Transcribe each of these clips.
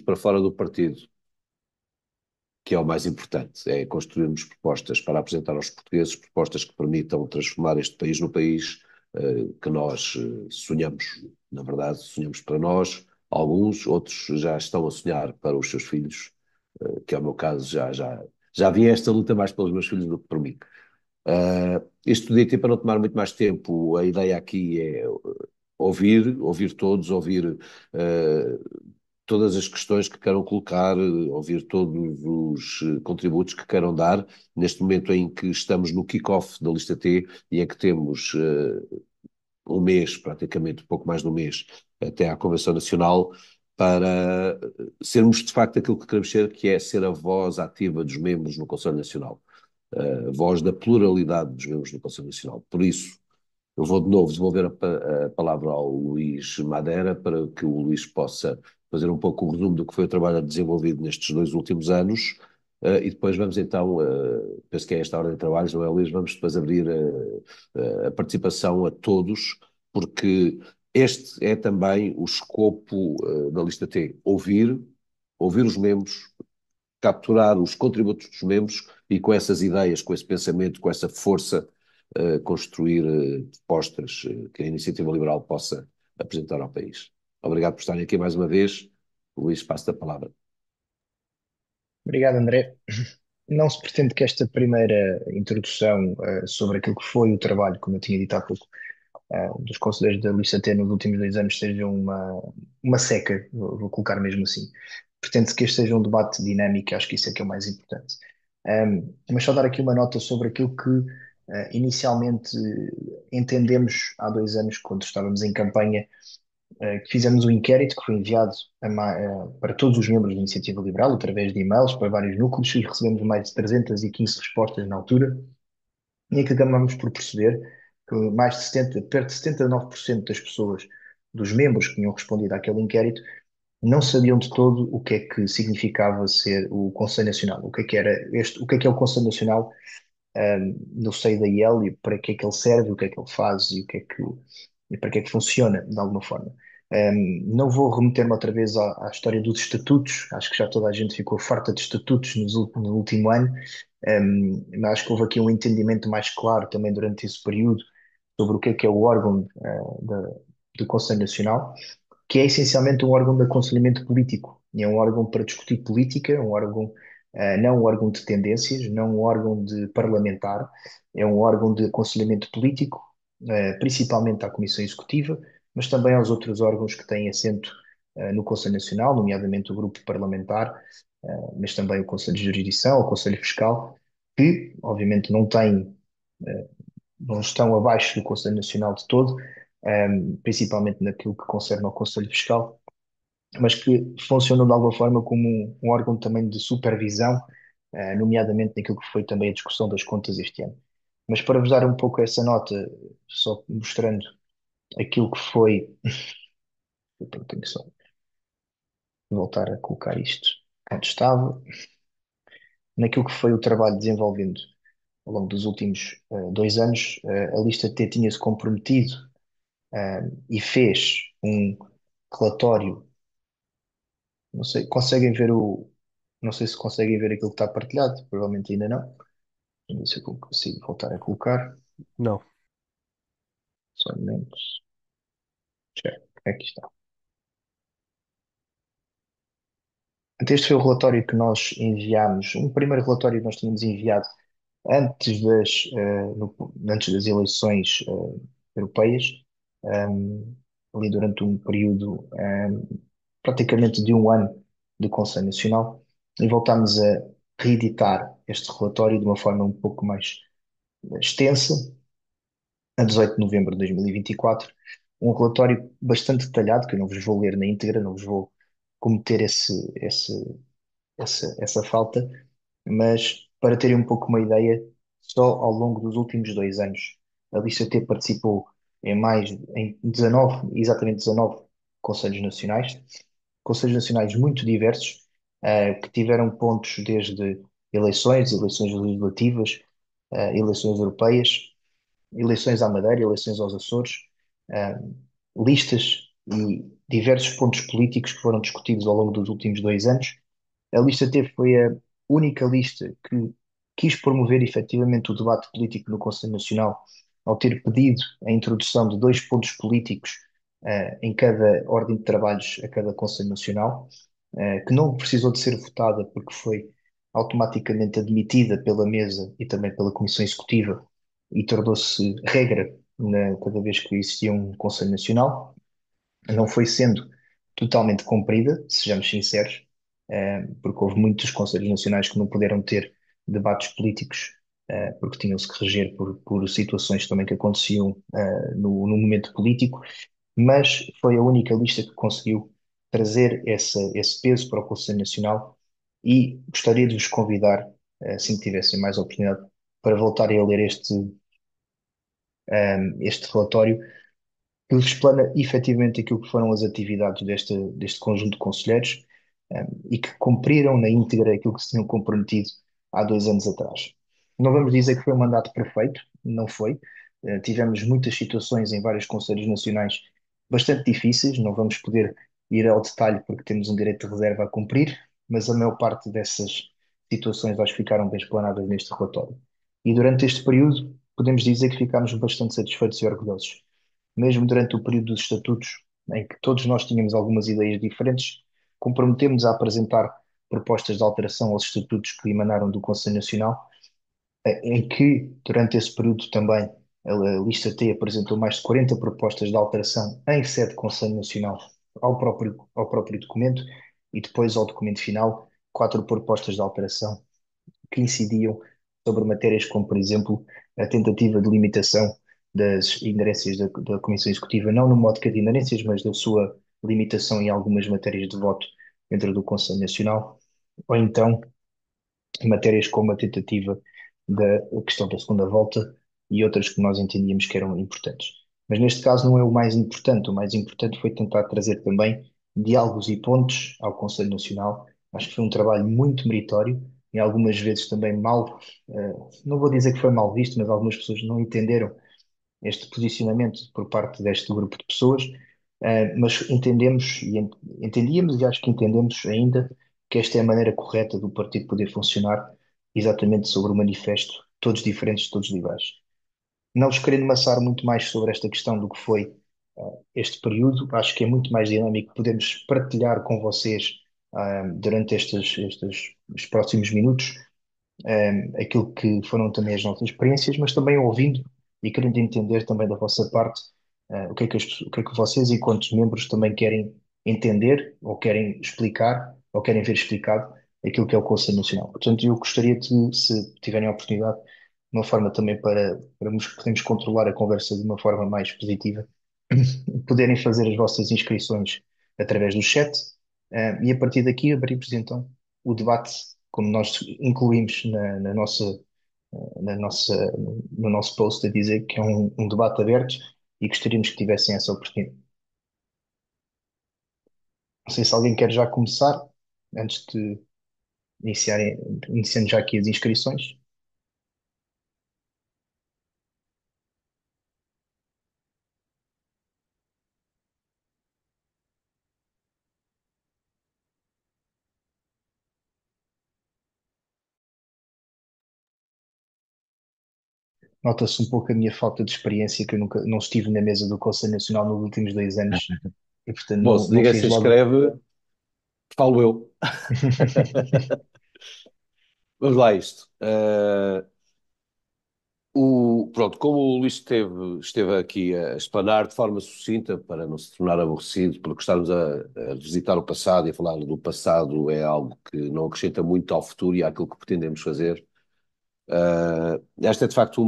partido para fora do partido, que é o mais importante, é construirmos propostas para apresentar aos portugueses, propostas que permitam transformar este país no país que nós sonhamos. Na verdade, sonhamos para nós, alguns, outros já estão a sonhar para os seus filhos, que é o meu caso, já vi esta luta mais pelos meus filhos do que por mim. Isto podia ter para não tomar muito mais tempo, a ideia aqui é ouvir todos, ouvir todas as questões que queiram colocar, ouvir todos os contributos que queiram dar, neste momento em que estamos no kick-off da lista T e em que temos um mês, praticamente, pouco mais de um mês, até à Convenção Nacional, para sermos de facto aquilo que queremos ser, que é ser a voz ativa dos membros no Conselho Nacional, a voz da pluralidade dos membros do Conselho Nacional. Por isso, eu vou de novo devolver a palavra ao Luís Madeira para que o Luís possa fazer um pouco o resumo do que foi o trabalho desenvolvido nestes 2 últimos anos e depois vamos então, penso que é esta ordem de trabalhos, não é, Luís? Vamos depois abrir a participação a todos, porque este é também o escopo da lista T, ouvir os membros, capturar os contributos dos membros e com essas ideias, com esse pensamento, com essa força, construir propostas que a Iniciativa Liberal possa apresentar ao país. Obrigado por estarem aqui mais uma vez. Luís, passo a palavra. Obrigado, André. Não se pretende que esta primeira introdução sobre aquilo que foi o trabalho, como eu tinha dito há pouco, dos conselheiros da Lista T nos últimos 2 anos seja uma seca, vou colocar mesmo assim. Pretende-se que este seja um debate dinâmico, acho que isso é que é o mais importante. Mas só dar aqui uma nota sobre aquilo que inicialmente entendemos há 2 anos, quando estávamos em campanha, que fizemos um inquérito que foi enviado para todos os membros da Iniciativa Liberal, através de e-mails, para vários núcleos, e recebemos mais de 315 respostas na altura, e em que acabamos por perceber que mais de 70, perto de 79% das pessoas, dos membros que tinham respondido àquele inquérito, não sabiam de todo o que é que significava ser o Conselho Nacional, o que é que era o que é o Conselho Nacional, no seio da IEL, e para que é que ele serve, o que é que ele faz e e para que é que funciona, de alguma forma. Não vou remeter-me outra vez à história dos estatutos, acho que já toda a gente ficou farta de estatutos no último ano, mas acho que houve aqui um entendimento mais claro também durante esse período sobre o que é o órgão do Conselho Nacional, que é essencialmente um órgão de aconselhamento político. E é um órgão para discutir política, um órgão, não um órgão de tendências, não um órgão de parlamentar, é um órgão de aconselhamento político, principalmente à Comissão Executiva, mas também aos outros órgãos que têm assento no Conselho Nacional, nomeadamente o Grupo Parlamentar, mas também o Conselho de Jurisdição, o Conselho Fiscal, que obviamente não estão abaixo do Conselho Nacional de todo, principalmente naquilo que concerne ao Conselho Fiscal, mas que funcionam de alguma forma como um órgão também de supervisão, nomeadamente naquilo que foi também a discussão das contas este ano. Mas para vos dar um pouco essa nota, só mostrando aquilo que foi, eu tenho só voltar a colocar isto onde estava, naquilo que foi o trabalho desenvolvendo ao longo dos últimos 2 anos, a lista T tinha-se comprometido e fez um relatório. Não sei, conseguem ver não sei se conseguem ver aquilo que está partilhado, provavelmente ainda não. Vamos ver se eu consigo voltar a colocar. Não. Só um momento. Já, aqui está. Então, este foi o relatório que nós enviámos, um primeiro relatório que nós tínhamos enviado antes antes das eleições europeias, ali durante um período praticamente de um ano do Conselho Nacional, e voltámos a reeditar este relatório de uma forma um pouco mais extensa, a 18 de novembro de 2024, um relatório bastante detalhado, que eu não vos vou ler na íntegra, não vos vou cometer essa falta, mas para terem um pouco uma ideia, só ao longo dos últimos 2 anos, a Lista T participou em 19, exatamente 19 Conselhos Nacionais muito diversos, que tiveram pontos desde eleições legislativas, eleições europeias, eleições à Madeira, eleições aos Açores, listas diversos pontos políticos que foram discutidos ao longo dos últimos 2 anos. A lista T foi a única lista que quis promover efetivamente o debate político no Conselho Nacional, ao ter pedido a introdução de 2 pontos políticos em cada ordem de trabalhos a cada Conselho Nacional, que não precisou de ser votada porque foi automaticamente admitida pela mesa e também pela Comissão Executiva e tornou-se regra cada vez que existia um Conselho Nacional. Não foi sendo totalmente cumprida, sejamos sinceros, porque houve muitos Conselhos Nacionais que não puderam ter debates políticos, porque tinham-se que reger por situações também que aconteciam no momento político, mas foi a única lista que conseguiu trazer esse peso para o Conselho Nacional e gostaria de vos convidar, assim que tivessem mais oportunidade, para voltarem a ler este relatório que explana efetivamente aquilo que foram as atividades deste conjunto de conselheiros, e que cumpriram na íntegra aquilo que se tinham comprometido há 2 anos atrás. Não vamos dizer que foi um mandato perfeito, não foi. Tivemos muitas situações em vários conselhos nacionais bastante difíceis, não vamos poder ir ao detalhe porque temos um direito de reserva a cumprir, mas a maior parte dessas situações acho que ficaram bem explanadas neste relatório. E durante este período, podemos dizer que ficámos bastante satisfeitos e orgulhosos mesmo durante o período dos estatutos, em que todos nós tínhamos algumas ideias diferentes, comprometemos a apresentar propostas de alteração aos estatutos que emanaram do Conselho Nacional, em que, durante esse período também, a lista T apresentou mais de 40 propostas de alteração em sede de Conselho Nacional ao próprio documento e depois ao documento final, 4 propostas de alteração que incidiam sobre matérias como, por exemplo, a tentativa de limitação das ingerências da Comissão Executiva, não no modo de ingerências, mas da sua limitação em algumas matérias de voto dentro do Conselho Nacional, ou então matérias como a tentativa da questão da segunda volta e outras que nós entendíamos que eram importantes. Mas neste caso não é o mais importante foi tentar trazer também diálogos e pontos ao Conselho Nacional. Acho que foi um trabalho muito meritório e algumas vezes também mal, não vou dizer que foi mal visto, mas algumas pessoas não entenderam este posicionamento por parte deste grupo de pessoas, mas entendíamos e acho que entendemos ainda que esta é a maneira correta do partido poder funcionar, exatamente sobre o manifesto, todos diferentes, todos iguais. Não vos querendo maçar muito mais sobre esta questão do que foi este período, acho que é muito mais dinâmico, podemos partilhar com vocês durante os próximos minutos aquilo que foram também as nossas experiências, mas também ouvindo e querendo entender também da vossa parte o que é que vocês, enquanto membros, também querem entender, ou querem explicar, ou querem ver explicado aquilo que é o Conselho Nacional. Portanto, eu gostaria de, se tiverem a oportunidade, uma forma também para podermos controlar a conversa de uma forma mais positiva, poderem fazer as vossas inscrições através do chat, e a partir daqui abrimos então o debate, como nós incluímos no nosso post, a dizer que é um debate aberto e gostaríamos que tivessem essa oportunidade. Não sei se alguém quer já começar, antes de iniciando já aqui as inscrições. Nota-se um pouco a minha falta de experiência, que eu nunca não estive na mesa do Conselho Nacional nos últimos 2 anos e, portanto, Bom, não, se não ninguém fiz se logo. inscreve, falo eu. Vamos lá a isto. Pronto, como o Luís esteve aqui a explanar de forma sucinta, para não se tornar aborrecido, porque estarmos a visitar o passado e a falar do passado é algo que não acrescenta muito ao futuro e àquilo que pretendemos fazer. Esta é de facto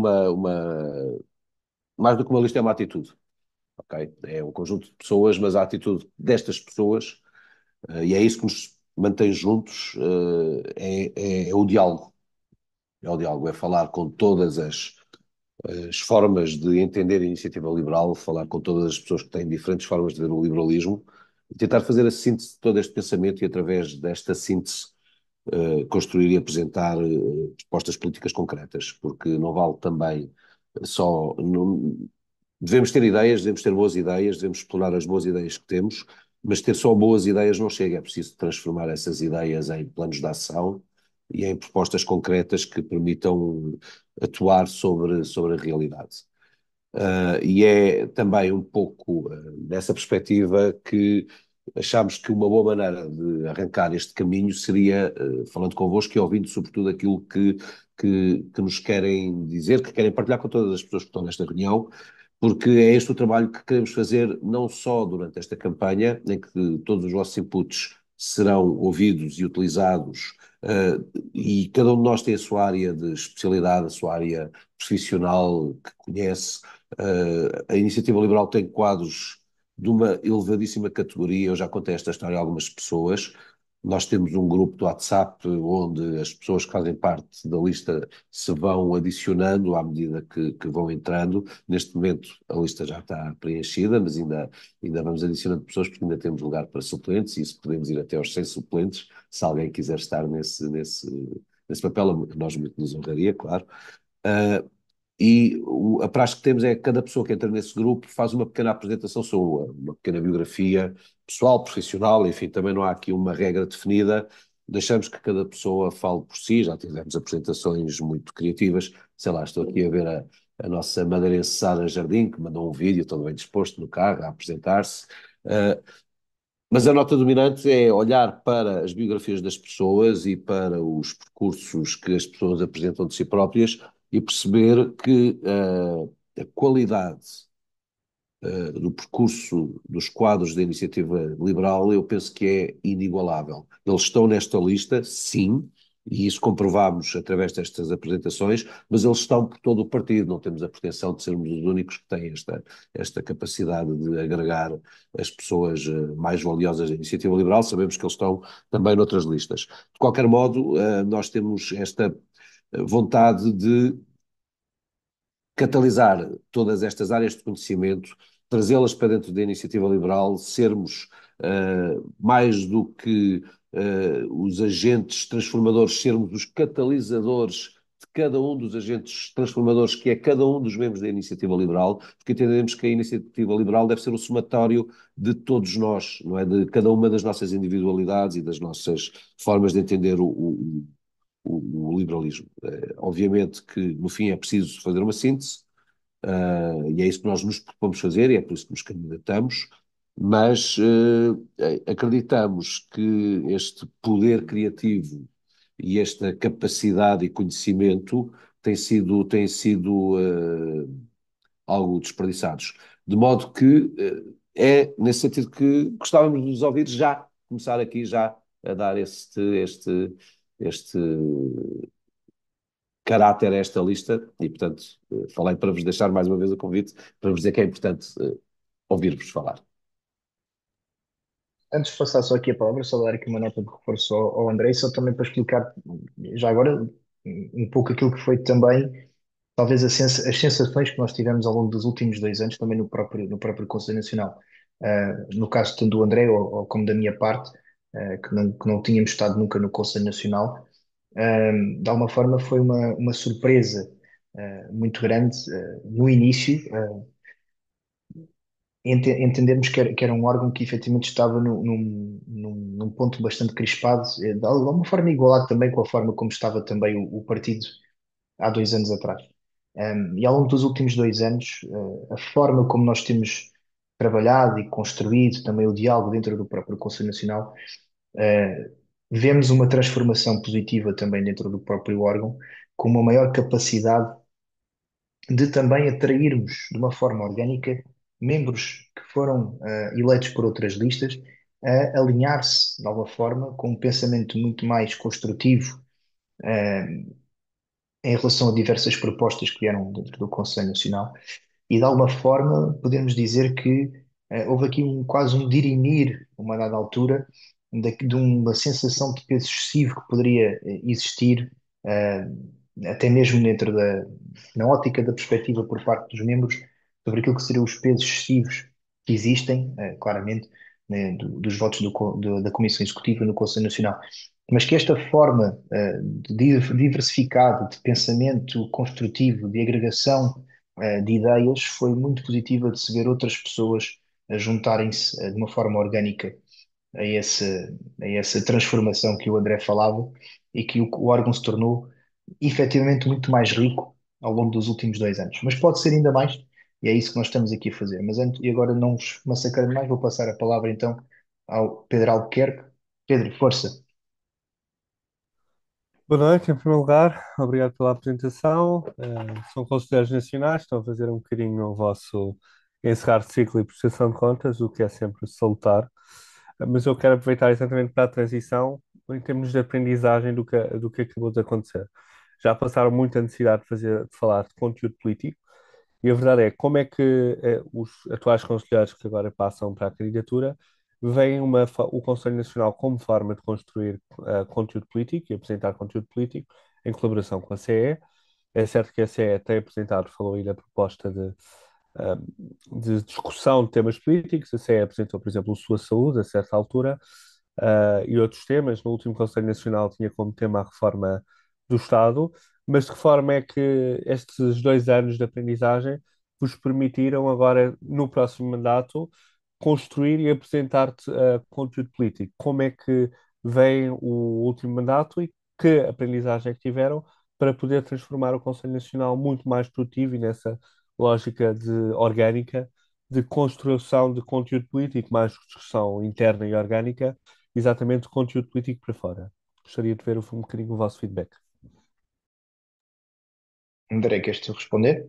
mais do que uma lista, é uma atitude, ok? É um conjunto de pessoas, mas a atitude destas pessoas, e é isso que nos mantém juntos, é o diálogo. É o diálogo, é falar com todas as formas de entender a iniciativa liberal, falar com todas as pessoas que têm diferentes formas de ver o liberalismo e tentar fazer a síntese de todo este pensamento e, através desta síntese, construir e apresentar propostas políticas concretas, porque não vale também só. Devemos ter ideias, devemos ter boas ideias, devemos explorar as boas ideias que temos, mas ter só boas ideias não chega, é preciso transformar essas ideias em planos de ação e em propostas concretas que permitam atuar sobre a realidade. E é também um pouco nessa perspectiva que achámos que uma boa maneira de arrancar este caminho seria falando convosco e ouvindo sobretudo aquilo que nos querem dizer, que querem partilhar com todas as pessoas que estão nesta reunião, porque é este o trabalho que queremos fazer não só durante esta campanha, em que todos os vossos inputs serão ouvidos e utilizados, e cada um de nós tem a sua área de especialidade, a sua área profissional que conhece. A Iniciativa Liberal tem quadros de uma elevadíssima categoria, eu já contei esta história a algumas pessoas. Nós temos um grupo do WhatsApp onde as pessoas que fazem parte da lista se vão adicionando à medida que vão entrando. Neste momento a lista já está preenchida, mas ainda vamos adicionando pessoas porque ainda temos lugar para suplentes e isso podemos ir até aos 100 suplentes, se alguém quiser estar nesse papel, a nós muito nos honraria, claro. Uh, a praxe que temos é que cada pessoa que entra nesse grupo faz uma pequena apresentação sua, uma pequena biografia pessoal, profissional, enfim, também não há aqui uma regra definida, deixamos que cada pessoa fale por si, já tivemos apresentações muito criativas, sei lá, estou aqui a ver a nossa madeirense Sara Jardim, que mandou um vídeo todo bem disposto no carro a apresentar-se. Uh, mas a nota dominante é olhar para as biografias das pessoas e para os percursos que as pessoas apresentam de si próprias e perceber que a qualidade do percurso dos quadros da Iniciativa Liberal, eu penso que é inigualável. Eles estão nesta lista, sim, e isso comprovámos através destas apresentações, mas eles estão por todo o partido, não temos a pretensão de sermos os únicos que têm esta capacidade de agregar as pessoas mais valiosas da Iniciativa Liberal, sabemos que eles estão também noutras listas. De qualquer modo, nós temos esta vontade de catalisar todas estas áreas de conhecimento, trazê-las para dentro da iniciativa liberal, sermos mais do que os agentes transformadores, sermos os catalisadores de cada um dos agentes transformadores, que é cada um dos membros da iniciativa liberal, porque entendemos que a iniciativa liberal deve ser o somatório de todos nós, não é? De cada uma das nossas individualidades e das nossas formas de entender o liberalismo. Obviamente que no fim é preciso fazer uma síntese, e é isso que nós nos propomos fazer, e é por isso que nos candidatamos, mas acreditamos que este poder criativo e esta capacidade e conhecimento têm sido algo desperdiçados. De modo que é nesse sentido que gostávamos de vos ouvir já, começar aqui já a dar este caráter a esta lista e, portanto, falei para vos deixar mais uma vez o convite, para vos dizer que é importante ouvir-vos falar. Antes de passar só aqui a palavra, só dar aqui uma nota de reforço ao André, só também para explicar já agora um pouco aquilo que foi também, talvez as sensações que nós tivemos ao longo dos últimos 2 anos, também no próprio Conselho Nacional. No caso tanto do André ou como da minha parte, que não tínhamos estado nunca no Conselho Nacional, de alguma forma foi uma surpresa muito grande no início, entendermos que era um órgão que efetivamente estava num ponto bastante crispado, de alguma forma igualado também com a forma como estava também o partido há 2 anos atrás. E ao longo dos últimos 2 anos, a forma como nós temos trabalhado e construído também o diálogo dentro do próprio Conselho Nacional, vemos uma transformação positiva também dentro do próprio órgão, com uma maior capacidade de também atrairmos de uma forma orgânica membros que foram eleitos por outras listas a alinhar-se de alguma forma com um pensamento muito mais construtivo em relação a diversas propostas que vieram dentro do Conselho Nacional e de alguma forma podemos dizer que houve aqui quase um dirimir, a uma dada altura, de uma sensação de peso excessivo que poderia existir, eh, até mesmo na ótica da perspectiva por parte dos membros, sobre aquilo que seriam os pesos excessivos que existem, claramente, né, dos votos da Comissão Executiva no Conselho Nacional. Mas que esta forma diversificada de pensamento construtivo, de agregação de ideias foi muito positiva de se ver outras pessoas a juntarem-se de uma forma orgânica a, esse, a essa transformação que o André falava e que o órgão se tornou efetivamente muito mais rico ao longo dos últimos 2 anos. Mas pode ser ainda mais, e é isso que nós estamos aqui a fazer. Mas antes, e agora não vos massacrando mais, vou passar a palavra então ao Pedro Albuquerque. Pedro, força. Boa noite, em primeiro lugar, obrigado pela apresentação. São conselheiros nacionais, estão a fazer um bocadinho o vosso encerrar de ciclo e prestação de contas, o que é sempre salutar. Mas eu quero aproveitar exatamente para a transição em termos de aprendizagem do que acabou de acontecer. Já passaram muita necessidade de falar de conteúdo político, e a verdade é, como é que os atuais conselheiros que agora passam para a candidatura veem o Conselho Nacional como forma de construir conteúdo político e apresentar conteúdo político em colaboração com a CE? É certo que a CE tem apresentado, falou aí da proposta ah, de discussão de temas políticos. A CE apresentou, por exemplo, a sua saúde a certa altura, e outros temas. No último Conselho Nacional tinha como tema a reforma do Estado, mas de que forma é que estes 2 anos de aprendizagem vos permitiram agora, no próximo mandato, construir e apresentar-te conteúdo político? Como é que vem o último mandato e que aprendizagem é que tiveram para poder transformar o Conselho Nacional muito mais produtivo e nessa lógica orgânica de construção de conteúdo político, mais discussão interna e orgânica, exatamente o conteúdo político para fora. Gostaria de ver um bocadinho o vosso feedback. André, queres tu responder?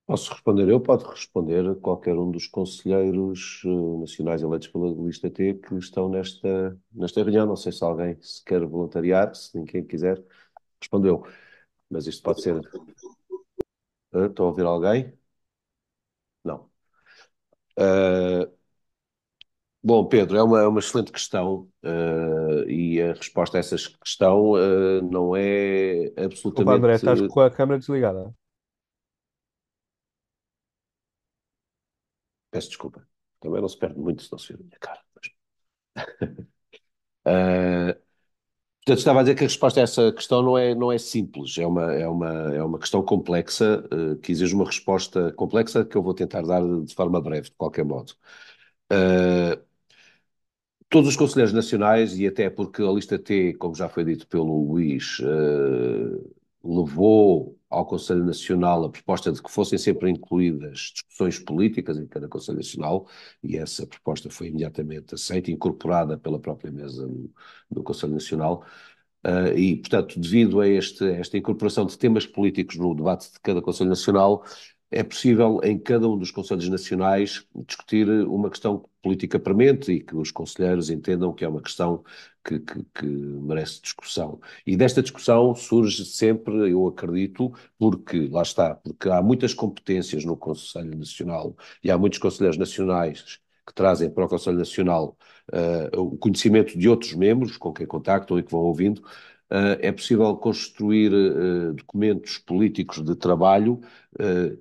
Posso responder eu, pode responder qualquer um dos conselheiros nacionais eleitos pela lista T que estão nesta reunião. Não sei se alguém se quer voluntariar, se ninguém quiser, respondeu. Mas isto pode ser. Estou a ouvir alguém? Não. Ah, bom, Pedro, é uma excelente questão, e a resposta a essa questão não é Desculpa, André, absolutamente. estás com a câmera desligada. Peço desculpa. Também não se perde muito se não se vê a minha cara. Ah, Portanto, estava a dizer que a resposta a essa questão não é simples, é uma questão complexa, que exige uma resposta complexa que eu vou tentar dar de forma breve, de qualquer modo. Uh, Todos os conselheiros nacionais, e até porque a lista T, como já foi dito pelo Luís, levou ao Conselho Nacional a proposta de que fossem sempre incluídas discussões políticas em cada Conselho Nacional, e essa proposta foi imediatamente aceita, incorporada pela própria mesa do Conselho Nacional. E, portanto, devido a esta incorporação de temas políticos no debate de cada Conselho Nacional, é possível, em cada um dos Conselhos Nacionais, discutir uma questão política premente e que os conselheiros entendam que é uma questão que merece discussão. E desta discussão surge sempre, eu acredito, porque, lá está, porque há muitas competências no Conselho Nacional e há muitos conselheiros nacionais que trazem para o Conselho Nacional o conhecimento de outros membros com quem contactam e que vão ouvindo. É possível construir documentos políticos de trabalho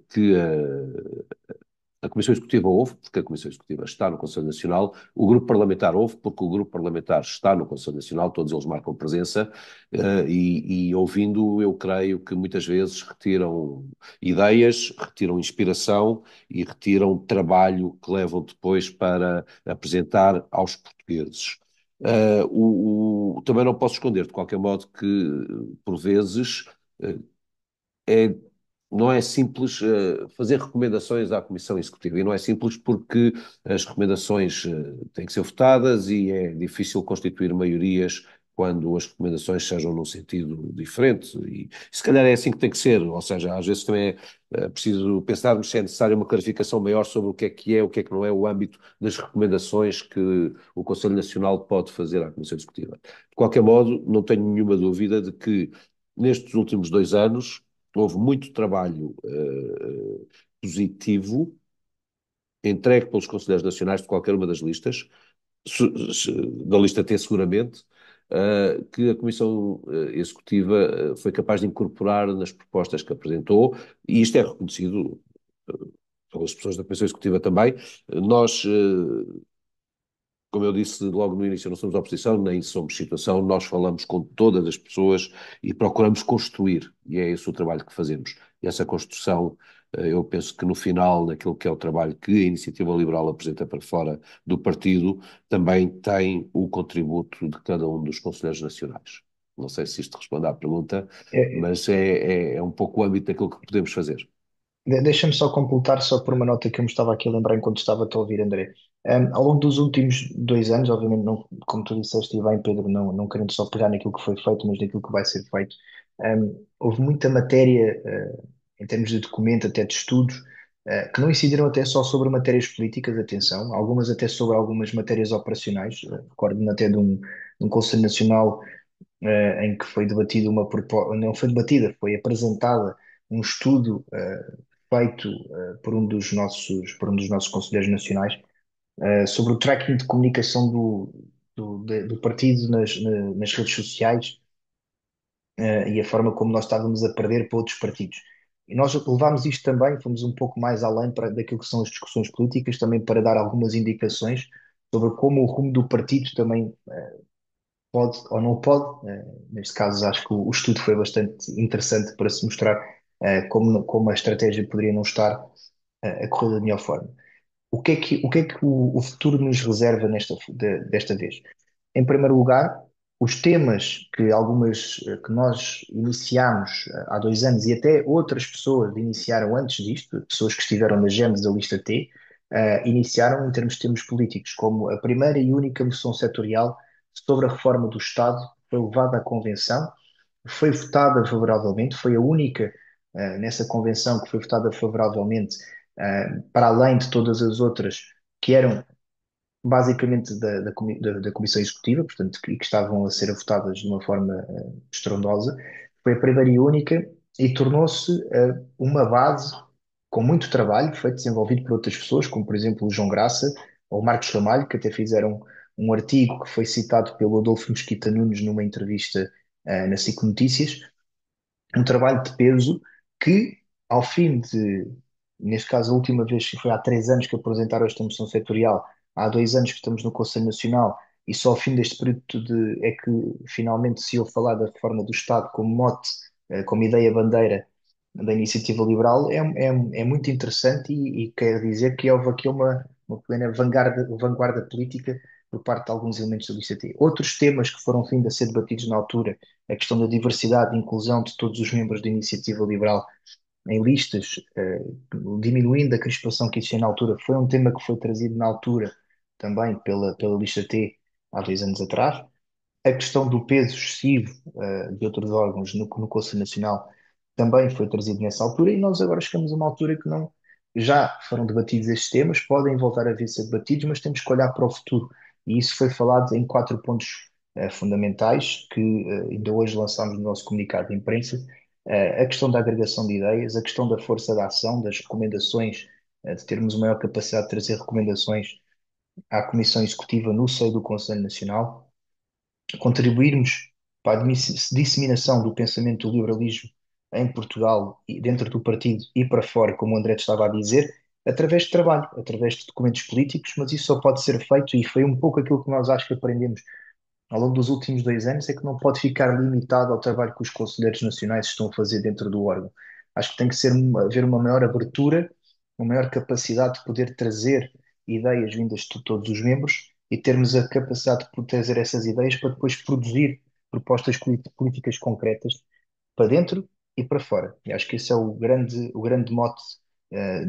que a Comissão Executiva ouve, porque a Comissão Executiva está no Conselho Nacional, o Grupo Parlamentar ouve, porque o Grupo Parlamentar está no Conselho Nacional, todos eles marcam presença, e ouvindo, eu creio que muitas vezes retiram ideias, retiram inspiração e retiram trabalho que levam depois para apresentar aos portugueses. Também não posso esconder, de qualquer modo, que por vezes uh, é não é simples fazer recomendações à Comissão Executiva. E não é simples porque as recomendações têm que ser votadas e é difícil constituir maiorias quando as recomendações sejam num sentido diferente. E se calhar é assim que tem que ser. Ou seja, às vezes também é preciso pensarmos se é necessária uma clarificação maior sobre o que é que não é o âmbito das recomendações que o Conselho Nacional pode fazer à Comissão Executiva. De qualquer modo, não tenho nenhuma dúvida de que nestes últimos 2 anos houve muito trabalho positivo entregue pelos Conselheiros Nacionais de qualquer uma das listas, da lista T seguramente, que a Comissão Executiva foi capaz de incorporar nas propostas que apresentou, e isto é reconhecido pelas pessoas da Comissão Executiva também. Nós, como eu disse logo no início, não somos oposição, nem somos situação, nós falamos com todas as pessoas e procuramos construir, e é esse o trabalho que fazemos. E essa construção Eu penso que no final, naquilo que é o trabalho que a Iniciativa Liberal apresenta para fora do partido, também tem o contributo de cada um dos conselheiros nacionais. Não sei se isto responde à pergunta, É, mas é um pouco o âmbito daquilo que podemos fazer. Deixa-me só completar, só por uma nota que eu me estava aqui a lembrar enquanto estava a ouvir, André. Ao longo dos últimos 2 anos, obviamente, não, como tu disseste, e bem, Pedro, não querendo só pegar naquilo que foi feito, mas naquilo que vai ser feito, houve muita matéria, em termos de documento, até de estudos, que não incidiram até só sobre matérias políticas, atenção, algumas até sobre algumas matérias operacionais. Recordo-me até de um Conselho Nacional em que foi debatida uma proposta, não foi debatida, foi apresentada um estudo feito por um dos nossos conselheiros nacionais sobre o tracking de comunicação do partido nas redes sociais e a forma como nós estávamos a perder para outros partidos. E nós levámos isto também, fomos um pouco mais além daquilo que são as discussões políticas, também para dar algumas indicações sobre como o rumo do partido também pode ou não pode. Neste caso, acho que o estudo foi bastante interessante para se mostrar como a estratégia poderia não estar a correr da melhor forma. O que é que o futuro nos reserva desta vez? Em primeiro lugar, os temas que nós iniciámos há 2 anos e até outras pessoas iniciaram antes disto, pessoas que estiveram nas genes da lista T, iniciaram em termos de temas políticos, como a primeira e única moção setorial sobre a reforma do Estado, foi levada à Convenção, foi votada favoravelmente, foi a única nessa Convenção que foi votada favoravelmente, para além de todas as outras que eram basicamente da Comissão Executiva, portanto, que estavam a ser votadas de uma forma estrondosa, foi a primeira e única e tornou-se uma base com muito trabalho feito, desenvolvido por outras pessoas, como por exemplo o João Graça ou o Marcos Ramalho, que até fizeram um artigo que foi citado pelo Adolfo Mesquita Nunes numa entrevista na SIC Notícias, um trabalho de peso que, ao fim de, neste caso, a última vez que foi há 3 anos que apresentaram esta moção setorial, há 2 anos que estamos no Conselho Nacional, e só ao fim deste período é que finalmente se ouve falar da reforma do Estado como mote, como ideia-bandeira da iniciativa liberal, é muito interessante e quer dizer que houve aqui uma plena vanguarda política por parte de alguns elementos da lista T. Outros temas que foram vindo a ser debatidos na altura, a questão da diversidade e inclusão de todos os membros da iniciativa liberal em listas, diminuindo a crispação que existia na altura, foi um tema que foi trazido na altura também pela lista T há 2 anos atrás. A questão do peso excessivo de outros órgãos no Conselho Nacional também foi trazido nessa altura e nós agora chegamos a uma altura que não, já foram debatidos estes temas, podem voltar a vir a ser debatidos, mas temos que olhar para o futuro. E isso foi falado em 4 pontos fundamentais que ainda hoje lançámos no nosso comunicado de imprensa. A questão da agregação de ideias, a questão da força da ação, das recomendações, de termos maior capacidade de trazer recomendações à Comissão Executiva no seio do Conselho Nacional, contribuirmos para a disseminação do pensamento do liberalismo em Portugal e dentro do partido e para fora, como o André estava a dizer, através de trabalho, através de documentos políticos, mas isso só pode ser feito, e foi um pouco aquilo que nós acho que aprendemos ao longo dos últimos 2 anos, é que não pode ficar limitado ao trabalho que os conselheiros nacionais estão a fazer dentro do órgão. Acho que tem que haver uma maior abertura, uma maior capacidade de poder trazer ideias vindas de todos os membros e termos a capacidade de trazer essas ideias para depois produzir propostas políticas concretas para dentro e para fora. E acho que esse é o grande mote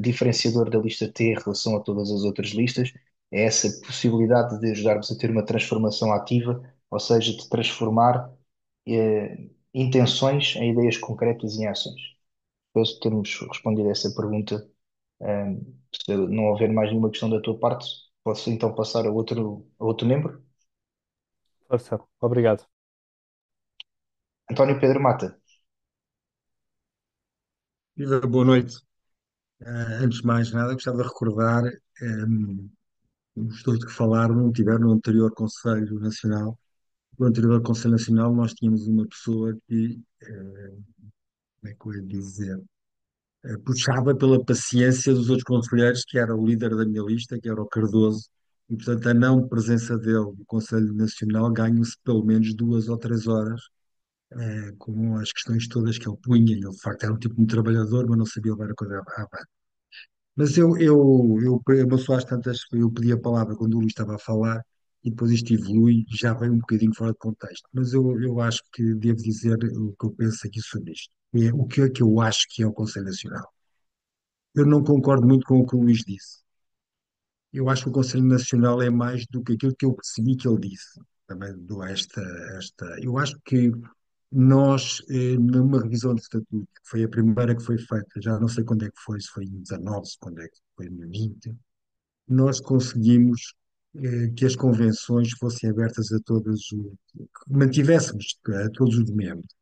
diferenciador da lista T em relação a todas as outras listas, é essa possibilidade de ajudarmos a ter uma transformação ativa, ou seja, de transformar intenções em ideias concretas e em ações. Depois de termos respondido a essa pergunta, eh, se não houver mais nenhuma questão da tua parte, posso então passar a outro membro? Força. Obrigado. António Pedro Mata. Viva, boa noite. Antes de mais nada, gostava de recordar os todos que falaram não tiveram no anterior Conselho Nacional. No anterior Conselho Nacional nós tínhamos uma pessoa que, como é que eu ia dizer, puxava pela paciência dos outros conselheiros, que era o líder da minha lista, que era o Cardoso, e portanto a não presença dele no Conselho Nacional ganham-se pelo menos 2 ou 3 horas com as questões todas que ele punha. Ele, de facto, era um tipo de trabalhador, mas não sabia levar a coisa à base. Mas eu uma pessoa às tantas, eu pedi a palavra quando o Luís estava a falar e depois isto evolui, já vem um bocadinho fora de contexto. Mas eu acho que devo dizer o que eu penso aqui sobre isto. O que é que eu acho que é o Conselho Nacional? Eu não concordo muito com o que o Luís disse. Eu acho que o Conselho Nacional é mais do que aquilo que eu percebi que ele disse. Também dou esta. Eu acho que nós, numa revisão de estatuto, que foi a primeira que foi feita, já não sei quando é que foi, se foi em 19, se quando é que foi em 20, nós conseguimos que as convenções fossem abertas a todas, que mantivéssemos a todos os membros.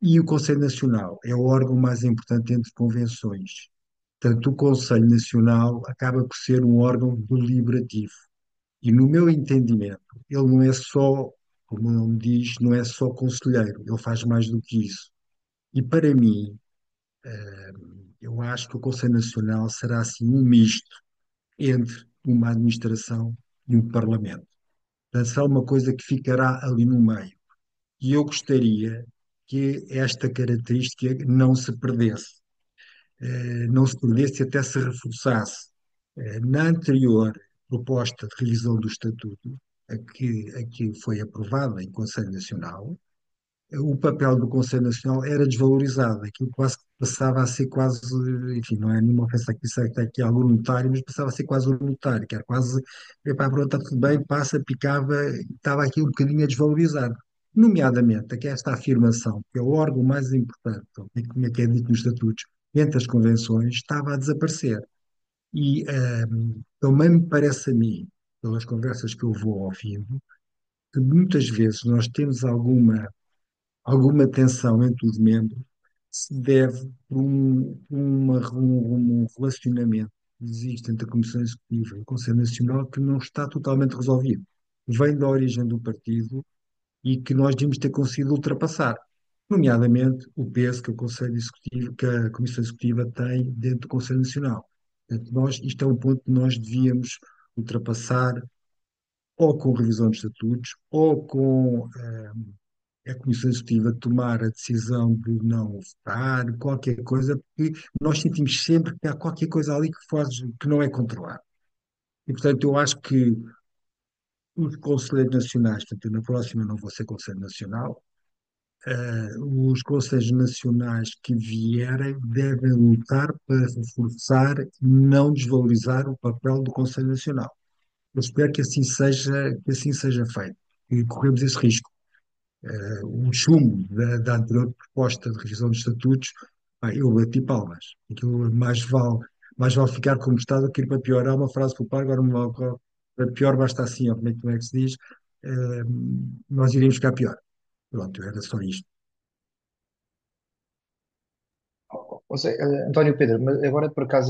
E o Conselho Nacional é o órgão mais importante entre convenções. Portanto, o Conselho Nacional acaba por ser um órgão deliberativo. E no meu entendimento, ele não é só, como o nome diz, não é só conselheiro, ele faz mais do que isso. E para mim, eu acho que o Conselho Nacional será assim um misto entre uma administração e um parlamento. Portanto, será uma coisa que ficará ali no meio. E eu gostaria que esta característica não se perdesse. Não se perdesse e até se reforçasse. Na anterior proposta de revisão do Estatuto, a que foi aprovada em Conselho Nacional, o papel do Conselho Nacional era desvalorizado, aquilo quase que passava a ser quase, enfim, não é nenhuma ofensa que isso é que aqui algum notário, mas passava a ser quase um notário, que era quase, epá, pronto, está tudo bem, passa, picava, estava aqui um bocadinho a desvalorizar. Nomeadamente, aqui esta afirmação, que é o órgão mais importante, como é que é dito nos estatutos, entre as convenções, estava a desaparecer. E também me parece a mim, pelas conversas que eu vou ouvindo, que muitas vezes nós temos alguma tensão entre os membros se deve por um relacionamento que existe entre a Comissão Executiva e o Conselho Nacional que não está totalmente resolvido. Vem da origem do partido e que nós devíamos ter conseguido ultrapassar, nomeadamente o peso que o Conselho Executivo, que a Comissão Executiva tem dentro do Conselho Nacional. Portanto, isto é um ponto que nós devíamos ultrapassar ou com revisão de estatutos ou com a Comissão Executiva tomar a decisão de não votar, qualquer coisa, porque nós sentimos sempre que há qualquer coisa ali que faz, que não é controlado. E, portanto, eu acho que os Conselheiros Nacionais, portanto, eu na próxima não vou ser Conselho Nacional, os Conselhos Nacionais que vierem devem lutar para reforçar e não desvalorizar o papel do Conselho Nacional. Eu espero que assim seja feito, e corremos esse risco. O chumbo da anterior proposta de revisão dos estatutos, pá, eu bati palmas. Aquilo mais vale ficar como está do que ir para pior. Há uma frase popular, agora não vale, para pior basta assim, ou como é que se diz, eh, nós iríamos ficar pior. Pronto, era só isto. Ou seja, António Pedro, mas agora por acaso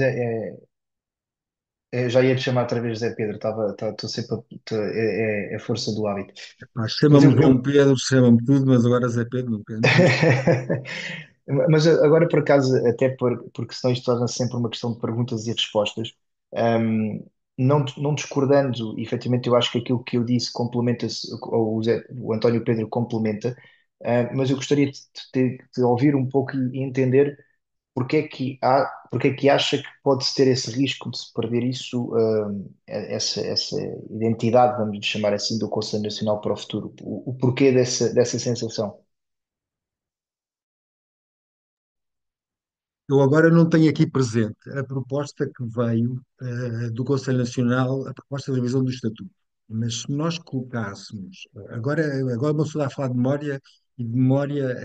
já ia te chamar outra vez Zé Pedro, estou sempre é força do hábito. Pá, Mas chama-me João Pedro, chama-me tudo, mas agora Zé Pedro nunca me chama. Mas agora, por acaso, até porque senão isto torna-se sempre uma questão de perguntas e respostas, hum, não discordando, efetivamente, eu acho que aquilo que eu disse complementa-se, ou o António Pedro complementa, mas eu gostaria de ouvir um pouco e entender porque é que acha que pode-se ter esse risco de se perder isso, essa identidade, vamos lhe chamar assim, do Conselho Nacional para o futuro, o porquê dessa sensação. Eu agora não tenho aqui presente a proposta que veio do Conselho Nacional, a proposta de revisão do Estatuto. Mas se nós colocássemos, agora uma pessoa está a falar de memória e de memória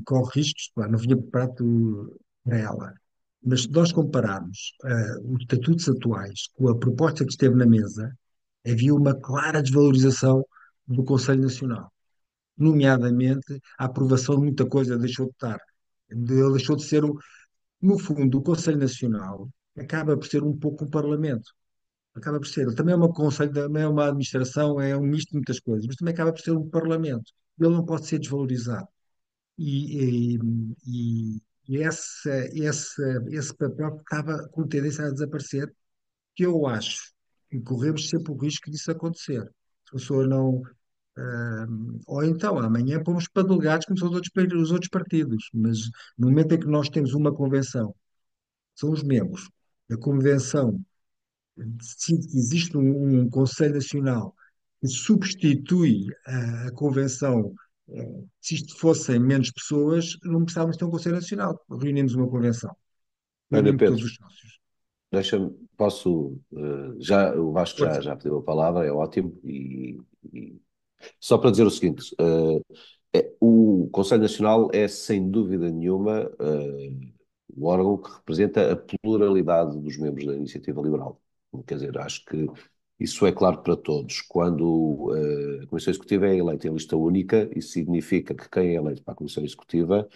corre riscos, claro, não vinha preparado para ela. Mas se nós compararmos os estatutos atuais com a proposta que esteve na mesa, havia uma clara desvalorização do Conselho Nacional, nomeadamente a aprovação de muita coisa deixou de estar. Ele deixou de ser no fundo, o Conselho Nacional acaba por ser um pouco um Parlamento. Acaba por ser. Ele também é uma conselho, também é uma administração, é um misto de muitas coisas, mas também acaba por ser um Parlamento. Ele não pode ser desvalorizado. E, e esse papel estava com tendência a desaparecer, que eu acho que corremos sempre o risco disso acontecer. Se a pessoa não. Ou então amanhã pomos para delegados como são os outros partidos, mas no momento em que nós temos uma convenção, são os membros, a convenção decide que existe um Conselho Nacional que substitui a convenção. Se isto fossem menos pessoas, não precisávamos ter um Conselho Nacional. Reunimos uma convenção, Olha, reunimos todos Pedro, os sócios. deixa-me, posso, o Vasco Força. já pediu a palavra, é ótimo, e só para dizer o seguinte, o Conselho Nacional é sem dúvida nenhuma o órgão que representa a pluralidade dos membros da Iniciativa Liberal. Quer dizer, acho que isso é claro para todos. Quando a Comissão Executiva é eleita em lista única, isso significa que quem é eleito para a Comissão Executiva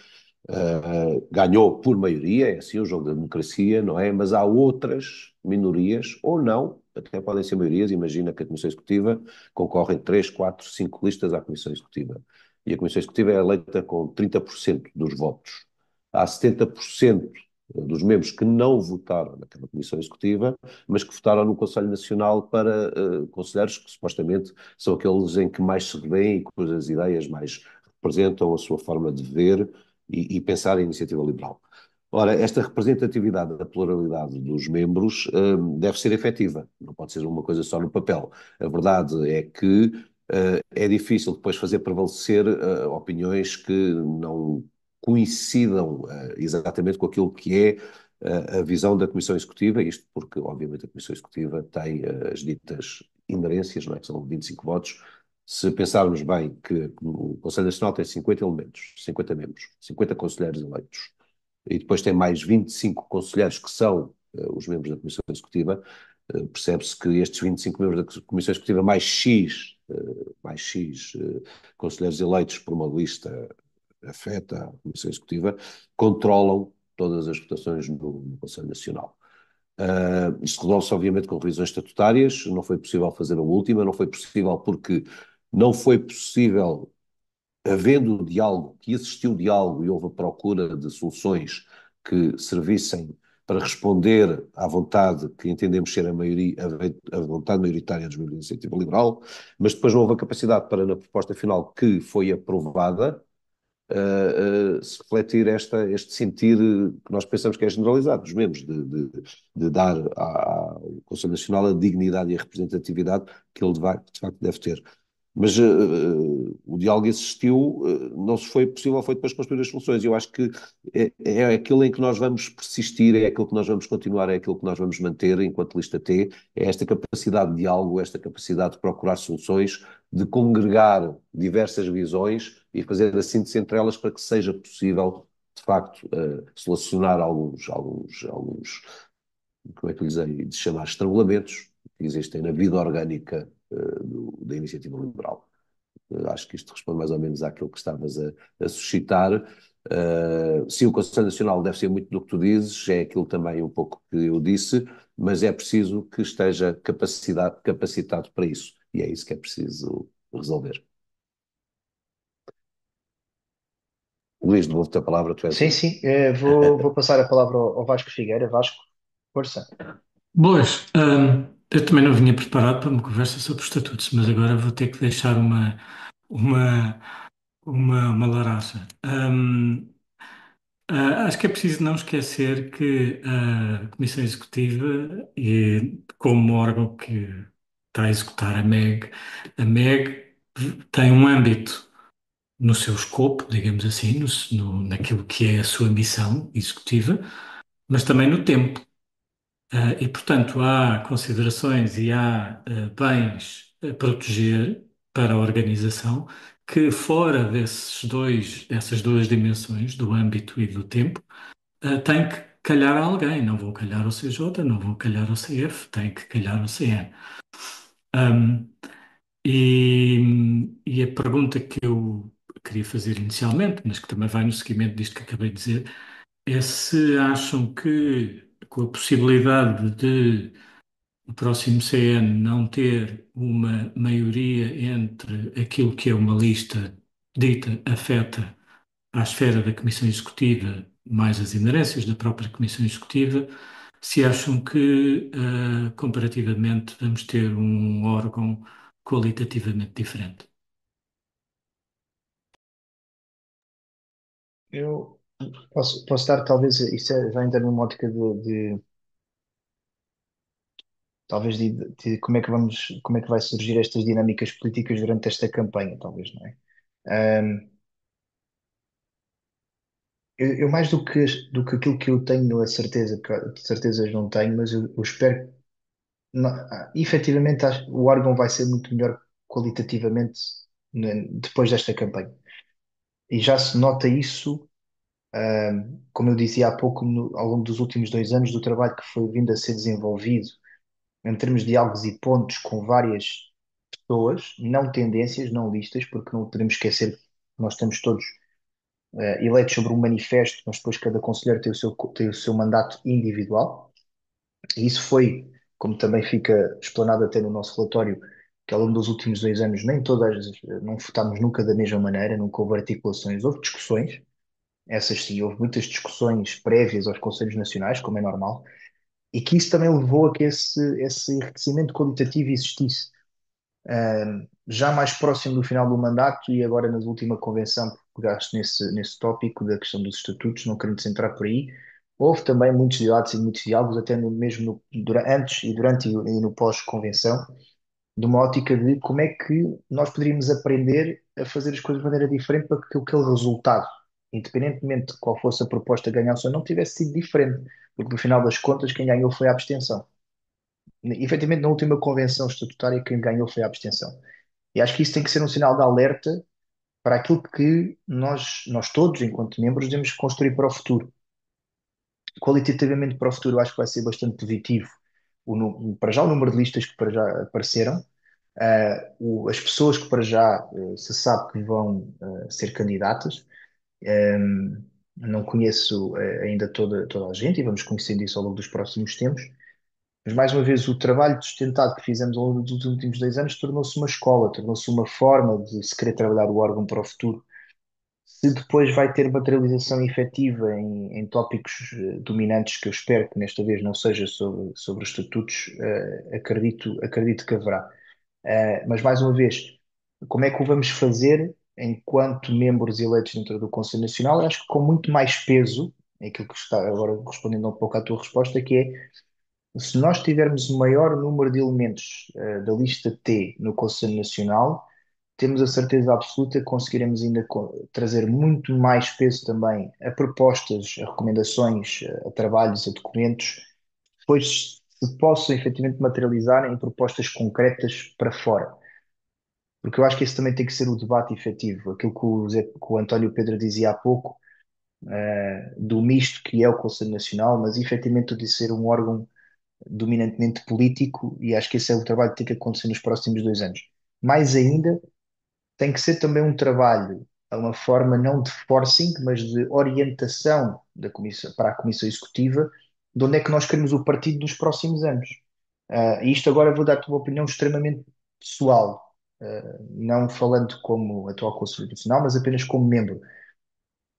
ganhou por maioria, é assim o jogo da democracia, não é? Mas há outras minorias, ou não, até podem ser maiorias. Imagina que a Comissão Executiva concorrem 3, 4, 5 listas à Comissão Executiva. E a Comissão Executiva é eleita com 30% dos votos. Há 70% dos membros que não votaram naquela Comissão Executiva, mas que votaram no Conselho Nacional para conselheiros que supostamente são aqueles em que mais se revêem e cujas ideias mais representam a sua forma de ver e pensar a iniciativa liberal. Ora, esta representatividade da pluralidade dos membros deve ser efetiva, não pode ser uma coisa só no papel. A verdade é que é difícil depois fazer prevalecer opiniões que não coincidam exatamente com aquilo que é a visão da Comissão Executiva, isto porque, obviamente, a Comissão Executiva tem as ditas inerências, não é? Que são 25 votos. Se pensarmos bem que o Conselho Nacional tem 50 elementos, 50 membros, 50 conselheiros eleitos, e depois tem mais 25 conselheiros que são os membros da Comissão Executiva, percebe-se que estes 25 membros da Comissão Executiva mais X conselheiros eleitos por uma lista afeta à Comissão Executiva, controlam todas as votações no Conselho Nacional. Isto resolve-se, obviamente, com revisões estatutárias. Não foi possível fazer a última, não foi possível porque não foi possível, havendo diálogo, que existiu diálogo e houve a procura de soluções que servissem para responder à vontade que entendemos ser a vontade maioritária dos membros da Iniciativa Liberal, mas depois não houve a capacidade para, na proposta final que foi aprovada, se refletir este sentir que nós pensamos que é generalizado dos membros, de dar ao Conselho Nacional a dignidade e a representatividade que ele de facto deve ter. Mas o diálogo existiu, não se foi possível, foi depois construir as soluções. Eu acho que é aquilo em que nós vamos persistir, é aquilo que nós vamos continuar, é aquilo que nós vamos manter enquanto lista T, é esta capacidade de diálogo, esta capacidade de procurar soluções, de congregar diversas visões e fazer a síntese entre elas para que seja possível, de facto, solucionar alguns, como é que eu lhes hei de chamar, estrangulamentos que existem na vida orgânica da iniciativa liberal. Acho que isto responde mais ou menos àquilo que estavas a suscitar. Sim, o Conselho Nacional deve ser muito do que tu dizes, é aquilo também um pouco que eu disse, mas é preciso que esteja capacitado para isso, e é isso que é preciso resolver. Luís, devolvo-te a palavra, tu és Sim, o... sim. Vou passar a palavra ao Vasco Figueira. Vasco, força. Boas, eu também não vinha preparado para uma conversa sobre os estatutos, mas agora vou ter que deixar uma, uma laranja. Acho que é preciso não esquecer que a Comissão Executiva, e como órgão que está a executar a MEG tem um âmbito no seu escopo, digamos assim, naquilo que é a sua missão executiva, mas também no tempo. E, portanto, há considerações e há bens a proteger para a organização que, fora dessas duas dimensões, do âmbito e do tempo, tem que calhar a alguém. Não vou calhar ao CJ, não vou calhar ao CF, tem que calhar ao CN. Um, e a pergunta que eu queria fazer inicialmente, mas que também vai no seguimento disto que acabei de dizer, é se acham que, com a possibilidade de o próximo CN não ter uma maioria entre aquilo que é uma lista dita afeta à esfera da Comissão Executiva, mais as inerências da própria Comissão Executiva, se acham que, comparativamente, vamos ter um órgão qualitativamente diferente. Eu posso dar, talvez, isso já entra numa ótica talvez de como é que vai surgir estas dinâmicas políticas durante esta campanha, talvez, não é? Ahm, eu mais do que aquilo que eu tenho a certeza, que de certezas não tenho, mas eu espero que, efetivamente, o órgão vai ser muito melhor qualitativamente, depois desta campanha. E já se nota isso, como eu dizia há pouco, ao longo dos últimos 2 anos, do trabalho que foi vindo a ser desenvolvido em termos de diálogos e pontos com várias pessoas, não tendências, não listas, porque não podemos esquecer que nós estamos todos eleitos sobre um manifesto, mas depois cada conselheiro tem o seu mandato individual. E isso foi, como também fica explanado até no nosso relatório, que ao longo dos últimos 2 anos nem todas, não votámos nunca da mesma maneira, nunca houve articulações, houve discussões, essas sim, houve muitas discussões prévias aos Conselhos Nacionais, como é normal, e que isso também levou a que esse enriquecimento qualitativo existisse. Já mais próximo do final do mandato e agora na última convenção, porque pegaste nesse tópico da questão dos estatutos, não querendo entrar por aí, houve também muitos debates e muitos diálogos, até mesmo antes e durante e no pós-convenção, de uma ótica de como é que nós poderíamos aprender a fazer as coisas de maneira diferente para que aquele resultado, independentemente de qual fosse a proposta ganhasse ou não, tivesse sido diferente, porque no final das contas quem ganhou foi a abstenção. Efetivamente, na última convenção estatutária, quem ganhou foi a abstenção. E acho que isso tem que ser um sinal de alerta para aquilo que nós todos, enquanto membros, devemos construir para o futuro. Qualitativamente para o futuro, eu acho que vai ser bastante positivo. Para já, o número de listas que para já apareceram, as pessoas que para já se sabe que vão ser candidatas. Não conheço ainda toda a gente e vamos conhecendo isso ao longo dos próximos tempos. Mas, mais uma vez, o trabalho sustentado que fizemos ao longo dos últimos 2 anos tornou-se uma escola, tornou-se uma forma de se querer trabalhar o órgão para o futuro. Se depois vai ter materialização efetiva em tópicos dominantes, que eu espero que nesta vez não seja sobre os estatutos, acredito que haverá. Mas, mais uma vez, como é que o vamos fazer enquanto membros eleitos dentro do Conselho Nacional? Eu acho que com muito mais peso, é aquilo que está agora respondendo um pouco à tua resposta, que é se nós tivermos o maior número de elementos da lista T no Conselho Nacional, temos a certeza absoluta que conseguiremos ainda trazer muito mais peso também a propostas, a recomendações, a trabalhos, a documentos, depois se possam efetivamente materializar em propostas concretas para fora. Porque eu acho que esse também tem que ser o debate efetivo, aquilo que o António Pedro dizia há pouco, do misto que é o Conselho Nacional, mas efetivamente de ser um órgão dominantemente político, e acho que esse é o trabalho que tem que acontecer nos próximos 2 anos. Mais ainda, tem que ser também um trabalho, a uma forma não de forcing, mas de orientação da comissão, para a Comissão Executiva, de onde é que nós queremos o partido nos próximos anos. E isto agora vou dar-te uma opinião extremamente pessoal, não falando como atual Conselheiro Nacional, mas apenas como membro.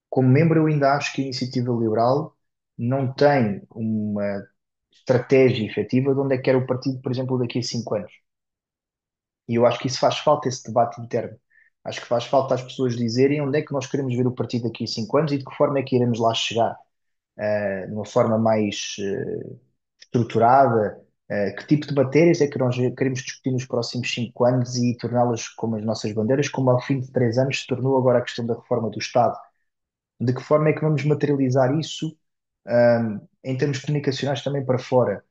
Como membro, eu ainda acho que a Iniciativa Liberal não tem uma estratégia efetiva de onde é que era o partido, por exemplo, daqui a 5 anos. E eu acho que isso faz falta, esse debate interno. Acho que faz falta as pessoas dizerem onde é que nós queremos ver o partido daqui a 5 anos e de que forma é que iremos lá chegar. De uma forma mais estruturada, que tipo de matérias é que nós queremos discutir nos próximos 5 anos e torná-las como as nossas bandeiras, como ao fim de 3 anos se tornou agora a questão da reforma do Estado. De que forma é que vamos materializar isso, em termos comunicacionais também para fora?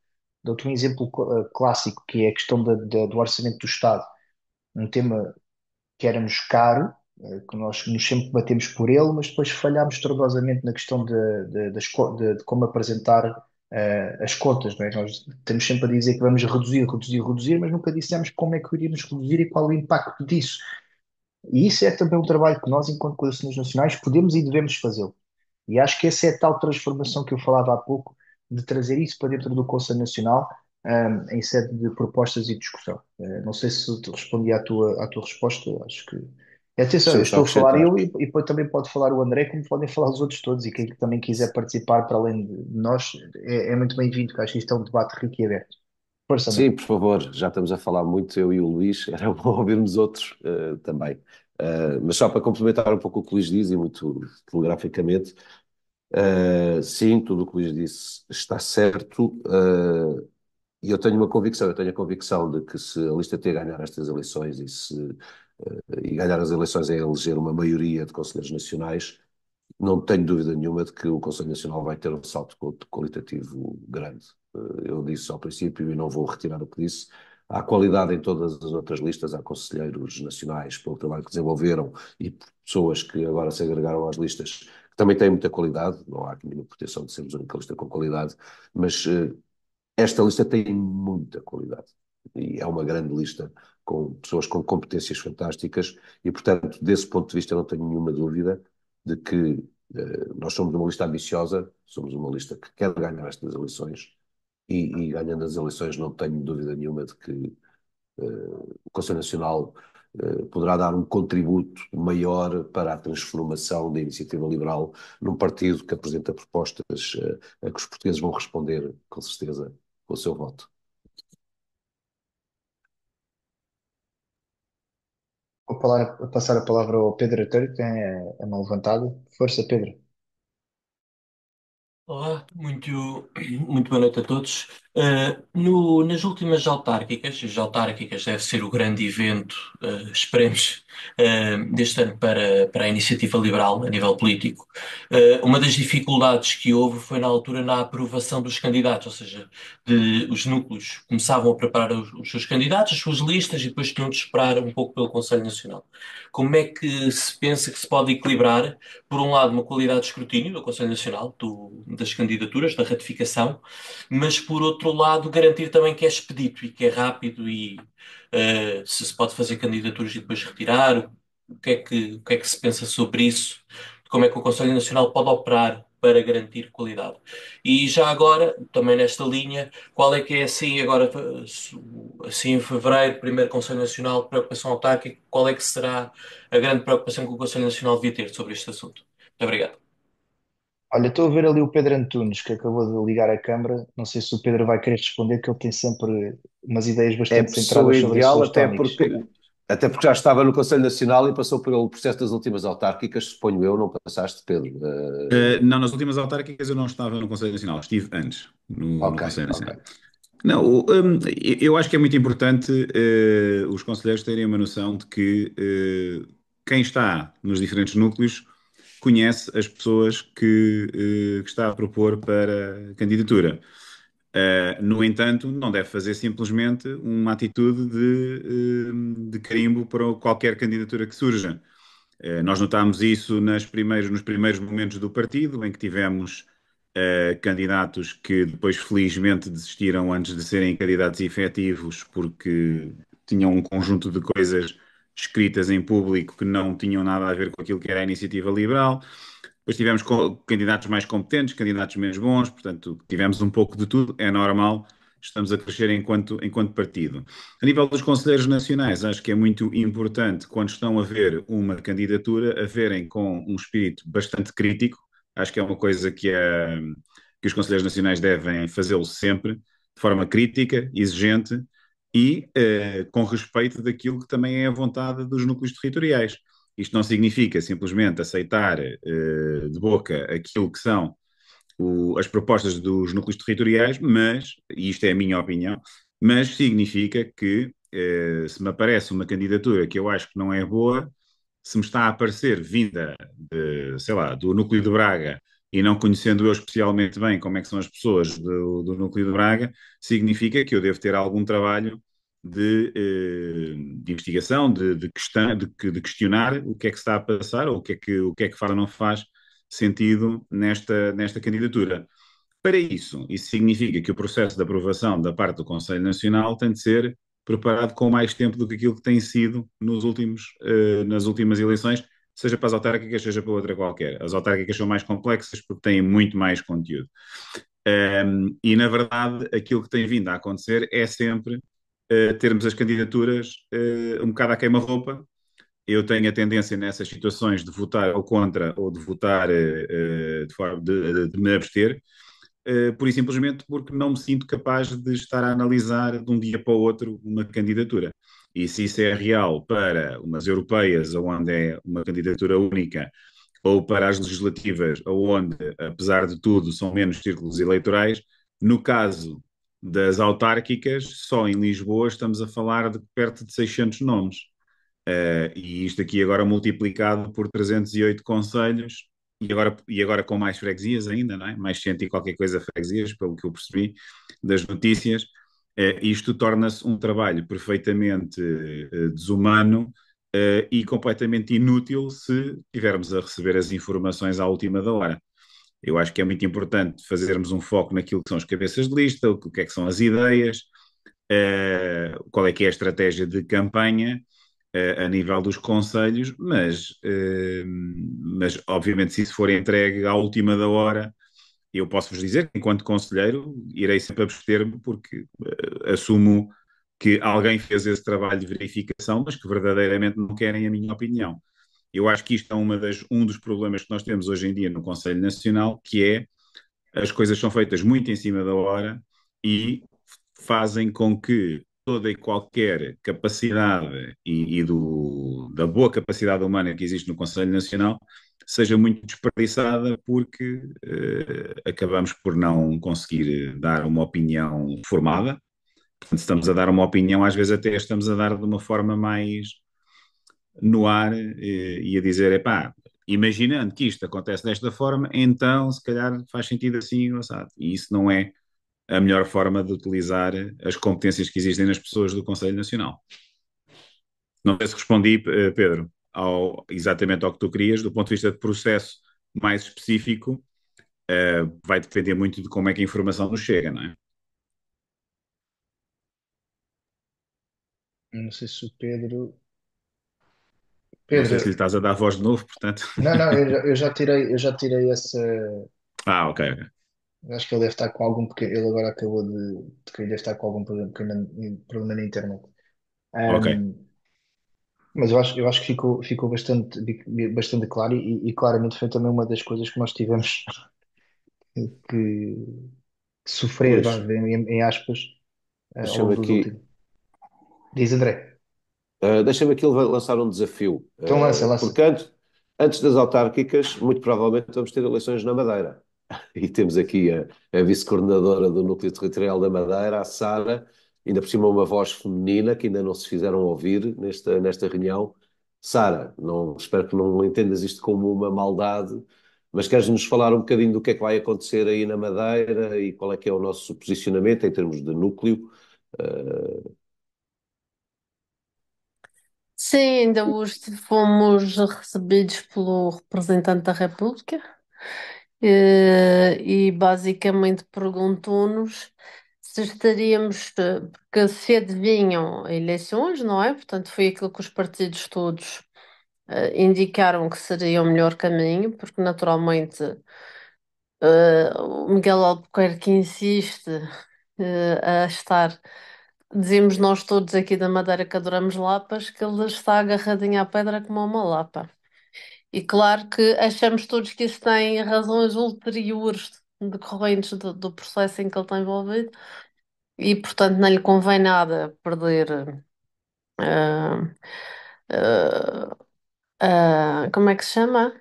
Dou-te um exemplo clássico, que é a questão do orçamento do Estado, um tema que era-nos caro, que nós nos sempre batemos por ele, mas depois falhámos estrondosamente na questão de como apresentar as contas, não é? Nós temos sempre a dizer que vamos reduzir, reduzir, reduzir, mas nunca dissemos como é que iríamos reduzir e qual o impacto disso. E isso é também um trabalho que nós, enquanto colecionadores nacionais, podemos e devemos fazê-lo. E acho que essa é a tal transformação que eu falava há pouco, de trazer isso para dentro do Conselho Nacional, em sede de propostas e discussão. Não sei se te respondi à tua resposta, acho que. Atenção, eu Sim, só estou a falar acrescentar. eu e depois também pode falar o André, como podem falar os outros todos, e quem também quiser participar para além de nós é muito bem-vindo, que acho que isto é um debate rico e aberto. Força, Sim, amigo. por favor, já estamos a falar muito, eu e o Luís, era bom ouvirmos outros também. Mas só para complementar um pouco o que o Luís diz, e muito telegraficamente, sim, tudo o que o Luís disse está certo, e eu tenho uma convicção, eu tenho a convicção de que se a lista T ganhar estas eleições e ganhar as eleições é eleger uma maioria de conselheiros nacionais, não tenho dúvida nenhuma de que o Conselho Nacional vai ter um salto qualitativo grande. Eu disse ao princípio e não vou retirar o que disse. Há qualidade em todas as outras listas, há conselheiros nacionais pelo trabalho que desenvolveram e pessoas que agora se agregaram às listas que também têm muita qualidade, não há aqui nenhuma pretensão de sermos a única lista com qualidade, mas esta lista tem muita qualidade e é uma grande lista com pessoas com competências fantásticas e, portanto, desse ponto de vista, eu não tenho nenhuma dúvida de que nós somos uma lista ambiciosa, somos uma lista que quer ganhar estas eleições e ganhando as eleições não tenho dúvida nenhuma de que o Conselho Nacional poderá dar um contributo maior para a transformação da iniciativa liberal num partido que apresenta propostas a que os portugueses vão responder, com certeza, com o seu voto. Passar a palavra ao Pedro Artur, que tem a mão levantada. Força, Pedro. Olá, muito boa noite a todos. Nas últimas autárquicas, as autárquicas deve ser o grande evento, esperemos, deste ano para a iniciativa liberal a nível político. Uma das dificuldades que houve foi na altura na aprovação dos candidatos, ou seja, os núcleos começavam a preparar os seus candidatos, as suas listas, e depois tinham de esperar um pouco pelo Conselho Nacional. Como é que se pensa que se pode equilibrar, por um lado, uma qualidade de escrutínio do Conselho Nacional, das candidaturas, da ratificação, mas por outro lado, garantir também que é expedito e que é rápido e se pode fazer candidaturas e depois retirar, o que é que se pensa sobre isso? Como é que o Conselho Nacional pode operar para garantir qualidade? E já agora, também nesta linha, qual é que é assim agora, assim em fevereiro, primeiro Conselho Nacional de Preocupação Autárquica, qual é que será a grande preocupação que o Conselho Nacional devia ter sobre este assunto? Muito obrigado. Olha, estou a ver ali o Pedro Antunes, que acabou de ligar a câmara. Não sei se o Pedro vai querer responder, que ele tem sempre umas ideias É a bastante centradas pessoa sobre ideal, assuntos tónicos. até porque já estava no Conselho Nacional e passou pelo processo das últimas autárquicas, suponho eu, não passaste, Pedro? Não, nas últimas autárquicas eu não estava no Conselho Nacional, estive antes no Ok, Conselho ok. Nacional. Não, eu acho que é muito importante os conselheiros terem uma noção de que quem está nos diferentes núcleos conhece as pessoas que está a propor para candidatura. No entanto, não deve fazer simplesmente uma atitude de carimbo para qualquer candidatura que surja. Nós notámos isso nos primeiros momentos do partido, em que tivemos candidatos que depois felizmente desistiram antes de serem candidatos efetivos porque tinham um conjunto de coisas escritas em público que não tinham nada a ver com aquilo que era a iniciativa liberal. Depois tivemos candidatos mais competentes, candidatos menos bons, portanto, tivemos um pouco de tudo, é normal, estamos a crescer enquanto partido. A nível dos conselheiros nacionais, acho que é muito importante, quando estão a ver uma candidatura, a verem com um espírito bastante crítico. Acho que é uma coisa que os conselheiros nacionais devem fazê-lo sempre, de forma crítica, exigente e com respeito daquilo que também é a vontade dos núcleos territoriais. Isto não significa simplesmente aceitar de boca aquilo que são as propostas dos núcleos territoriais, mas, e isto é a minha opinião, mas significa que se me aparece uma candidatura que eu acho que não é boa, se me está a aparecer vinda, sei lá, do núcleo de Braga e não conhecendo eu especialmente bem como é que são as pessoas do núcleo de Braga, significa que eu devo ter algum trabalho de investigação, de questionar o que é que se está a passar ou o que é que faz ou não faz sentido nesta candidatura. Para isso significa que o processo de aprovação da parte do Conselho Nacional tem de ser preparado com mais tempo do que aquilo que tem sido nas últimas eleições, seja para as autárquicas, seja para outra qualquer. As autárquicas são mais complexas porque têm muito mais conteúdo. E, na verdade, aquilo que tem vindo a acontecer é sempre termos as candidaturas um bocado à queima-roupa. Eu tenho a tendência nessas situações de votar ou contra ou de votar de forma de me abster, pura e simplesmente porque não me sinto capaz de estar a analisar de um dia para o outro uma candidatura. E se isso é real para umas europeias, onde é uma candidatura única, ou para as legislativas, onde, apesar de tudo, são menos círculos eleitorais, no caso das autárquicas, só em Lisboa estamos a falar de perto de 600 nomes. E isto aqui agora multiplicado por 308 conselhos, e agora com mais freguesias ainda, não é? Mais cento e qualquer coisa freguesias, pelo que eu percebi das notícias. Isto torna-se um trabalho perfeitamente desumano e completamente inútil se tivermos a receber as informações à última da hora. Eu acho que é muito importante fazermos um foco naquilo que são as cabeças de lista, o que é que são as ideias, qual é que é a estratégia de campanha a nível dos conselhos, mas obviamente se isso for entregue à última da hora, eu posso-vos dizer que enquanto conselheiro irei sempre abster-me porque assumo que alguém fez esse trabalho de verificação, mas que verdadeiramente não querem a minha opinião. Eu acho que isto é um dos problemas que nós temos hoje em dia no Conselho Nacional, que é as coisas são feitas muito em cima da hora e fazem com que toda e qualquer capacidade da boa capacidade humana que existe no Conselho Nacional seja muito desperdiçada porque acabamos por não conseguir dar uma opinião formada. Portanto, se estamos a dar uma opinião, às vezes até estamos a dar de uma forma mais no ar e a dizer, epá, imaginando que isto acontece desta forma, então se calhar faz sentido assim, assado. E isso não é a melhor forma de utilizar as competências que existem nas pessoas do Conselho Nacional. Não sei se respondi, Pedro, exatamente ao que tu querias, do ponto de vista de processo mais específico, vai depender muito de como é que a informação nos chega, não é? Não sei se o Pedro. Não sei se lhe Pedro, estás a dar voz de novo, portanto. não, não, eu já tirei essa. Ah, ok, ok. Acho que ele deve estar com algum pequeno. Ele agora acabou de cair, deve estar com algum problema na internet. Ok. Mas eu acho que ficou bastante claro e claramente foi também uma das coisas que nós tivemos que sofrer, vá, Luís, em aspas, ao deixa-me longo dos aqui, últimos. Diz André. deixa-me aqui lançar um desafio, Então lança, porque lança. antes das autárquicas, muito provavelmente vamos ter eleições na Madeira. E temos aqui a vice-coordenadora do Núcleo Territorial da Madeira, a Sara, ainda por cima uma voz feminina que ainda não se fizeram ouvir nesta reunião. Sara, espero que não entendas isto como uma maldade, mas queres-nos falar um bocadinho do que é que vai acontecer aí na Madeira e qual é que é o nosso posicionamento em termos de núcleo? Uh, Sim, ainda hoje fomos recebidos pelo representante da República, e basicamente perguntou-nos se estaríamos, porque se adivinham eleições, não é? Portanto, foi aquilo que os partidos todos indicaram que seria o melhor caminho, porque naturalmente o Miguel Albuquerque insiste a estar. Dizemos nós todos aqui da Madeira que adoramos lapas, que ele está agarradinho à pedra como uma lapa. E claro que achamos todos que isso tem razões ulteriores decorrentes do processo em que ele está envolvido e, portanto, não lhe convém nada perder. ah, ah, Como é que se chama?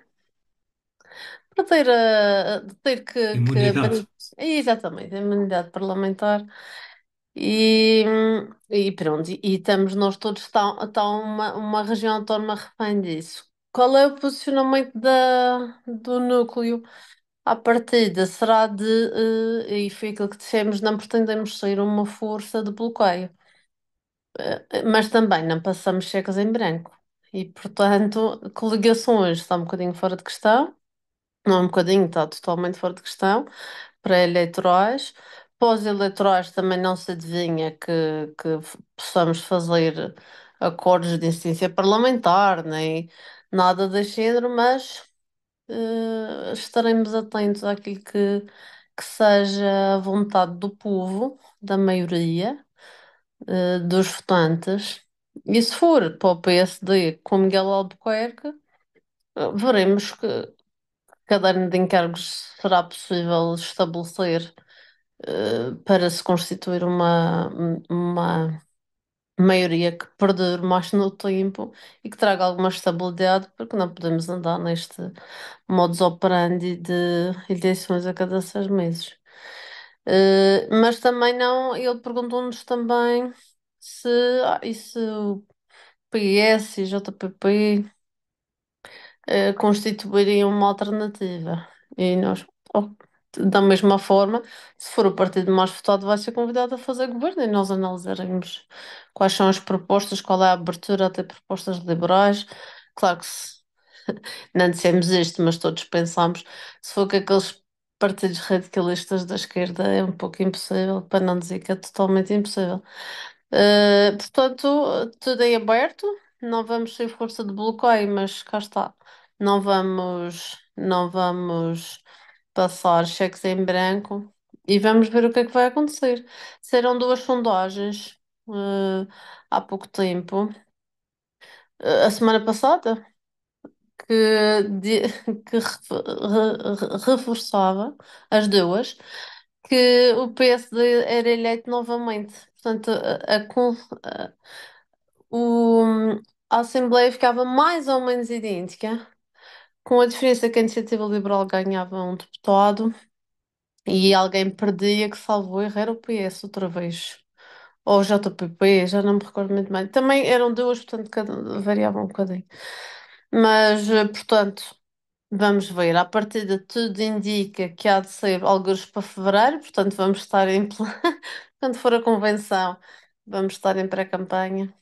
Ter Imunidade. exatamente, a imunidade parlamentar. E, e pronto, e estamos nós todos tão uma região autónoma refém disso. Qual é o posicionamento do núcleo à partida? Será e foi aquilo que dissemos, não pretendemos ser uma força de bloqueio, mas também não passamos checos em branco. E, portanto, coligações está um bocadinho fora de questão, não é um bocadinho, está totalmente fora de questão, pré-eleitorais. Pós-eleitorais também não se adivinha que possamos fazer acordos de incidência parlamentar, nem nada desse género, mas estaremos atentos àquilo que seja a vontade do povo, da maioria, dos votantes. E se for para o PSD com Miguel Albuquerque, veremos caderno de encargos será possível estabelecer para se constituir uma maioria que perdure mais no tempo e que traga alguma estabilidade, porque não podemos andar neste modus operandi de eleições a cada 6 meses. Mas também não, ele perguntou-nos também se, e se o PS e JPP constituiriam uma alternativa. E nós, oh, da mesma forma, se for o partido mais votado, vai ser convidado a fazer governo e nós analisaremos quais são as propostas, qual é a abertura a ter propostas liberais. Claro que não dissemos isto, mas todos pensamos, se for com aqueles partidos radicalistas da esquerda, é um pouco impossível, para não dizer que é totalmente impossível. Portanto, tudo em aberto, não vamos ser força de bloqueio, mas cá está. Não vamos passar cheques em branco e vamos ver o que é que vai acontecer. Serão duas sondagens, há pouco tempo, a semana passada, que, que reforçava as duas, que o PSD era eleito novamente. Portanto, a- o- a Assembleia ficava mais ou menos idêntica, com a diferença que a Iniciativa Liberal ganhava um deputado e alguém perdia, que salvo erro, era o PS outra vez. Ou o JPP, já não me recordo muito bem. Também eram duas, portanto, variava um bocadinho. Mas, portanto, vamos ver. À partida, tudo indica que há de ser algures para fevereiro, portanto, vamos estar em. Quando for a convenção, vamos estar em pré-campanha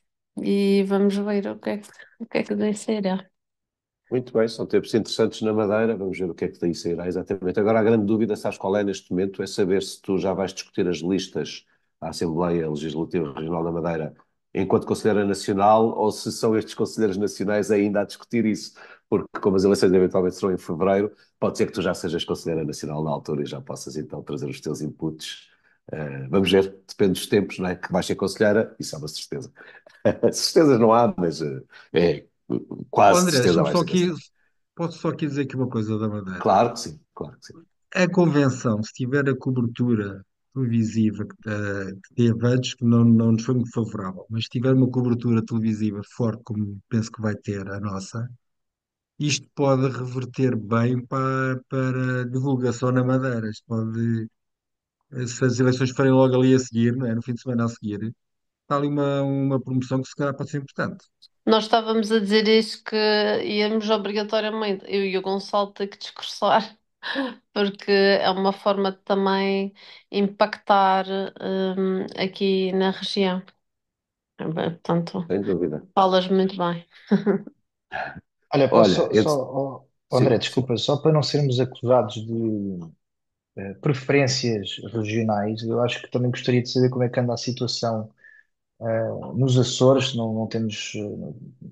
e vamos ver o que é que daí sairá. Muito bem, são tempos interessantes na Madeira, vamos ver o que é que daí sairá exatamente. Agora, a grande dúvida, sabes qual é neste momento? É saber se tu já vais discutir as listas à Assembleia Legislativa Regional da Madeira enquanto Conselheira Nacional ou se são estes Conselheiros Nacionais ainda a discutir isso, porque como as eleições eventualmente serão em fevereiro, pode ser que tu já sejas Conselheira Nacional na altura e já possas então trazer os teus inputs. Vamos ver, depende dos tempos, não é? Que vais ser Conselheira, isso é uma certeza. Certezas não há, mas é Ó, quase André, certeza deixa-me vai só ser aqui, Conselheira. posso só aqui dizer aqui uma coisa da Madeira. Claro que sim, claro que sim. A convenção, se tiver a cobertura televisiva que teve antes, que não nos foi muito favorável, mas se tiver uma cobertura televisiva forte, como penso que vai ter a nossa, isto pode reverter bem para a divulgação na Madeira. Isto pode, se as eleições forem logo ali a seguir, não é? No fim de semana a seguir, está ali uma promoção que se calhar pode ser importante. Nós estávamos a dizer isso que íamos obrigatoriamente, eu e o Gonçalo, ter que discursar, porque é uma forma de também impactar aqui na região. Portanto, Sem dúvida. falas muito bem. Olha, posso Olha, André, sim, sim. desculpa, só para não sermos acusados de preferências regionais, eu acho que também gostaria de saber como é que anda a situação nos Açores. Não temos,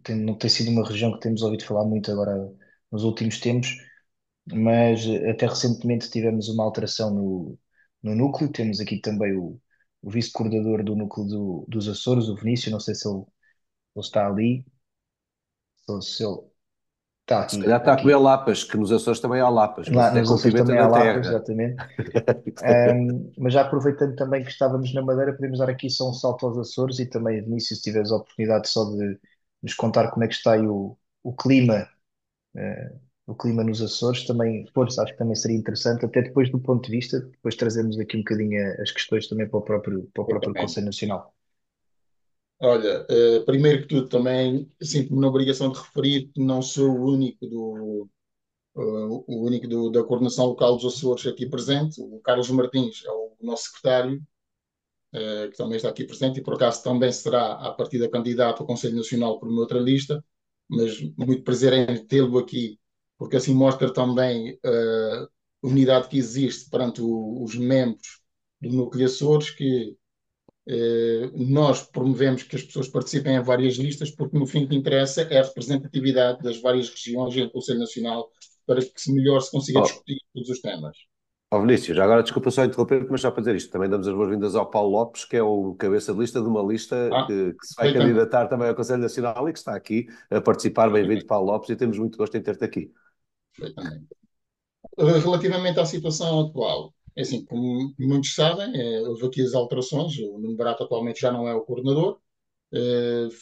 não tem sido uma região que temos ouvido falar muito agora nos últimos tempos, mas até recentemente tivemos uma alteração no núcleo. Temos aqui também o vice-coordenador do núcleo dos Açores, o Vinícius, não sei se ele está ali, se ele está Se calhar aqui, está a comer aqui. lapas, que nos Açores também há lapas, mas Lá até nos com Açores pimenta também há da lapas, terra. exatamente. Mas já aproveitando também que estávamos na Madeira, podemos dar aqui só um salto aos Açores e também, Vinícius, se tiveres a oportunidade só de nos contar como é que está aí o clima, eh, o clima nos Açores, também, pois, acho que também seria interessante, até depois do ponto de vista, depois trazemos aqui um bocadinho as questões também para o próprio Perfeitamente. Conselho Nacional. Olha, primeiro que tudo, também sinto-me na obrigação de referir que não sou o único da coordenação local dos Açores aqui presente. O Carlos Martins é o nosso secretário, que também está aqui presente e por acaso também será a partir da candidato ao Conselho Nacional por uma outra lista, mas muito prazer em tê-lo aqui, porque assim mostra também a unidade que existe perante os membros do Núcleo Açores, que nós promovemos que as pessoas participem em várias listas, porque no fim o que interessa é a representatividade das várias regiões e do Conselho Nacional para que melhor se consiga Ó, discutir todos os temas. Vinícius, já agora desculpa só interromper, mas só para dizer isto, também damos as boas-vindas ao Paulo Lopes, que é o cabeça de lista de uma lista Ah, que se vai perfeitamente, candidatar também ao Conselho Nacional e que está aqui a participar. Bem-vindo, perfeitamente, Paulo Lopes, e temos muito gosto em ter-te aqui. perfeitamente. Relativamente à situação atual, é assim, como muitos sabem, houve aqui as alterações, o Nuno Barata atualmente já não é o coordenador.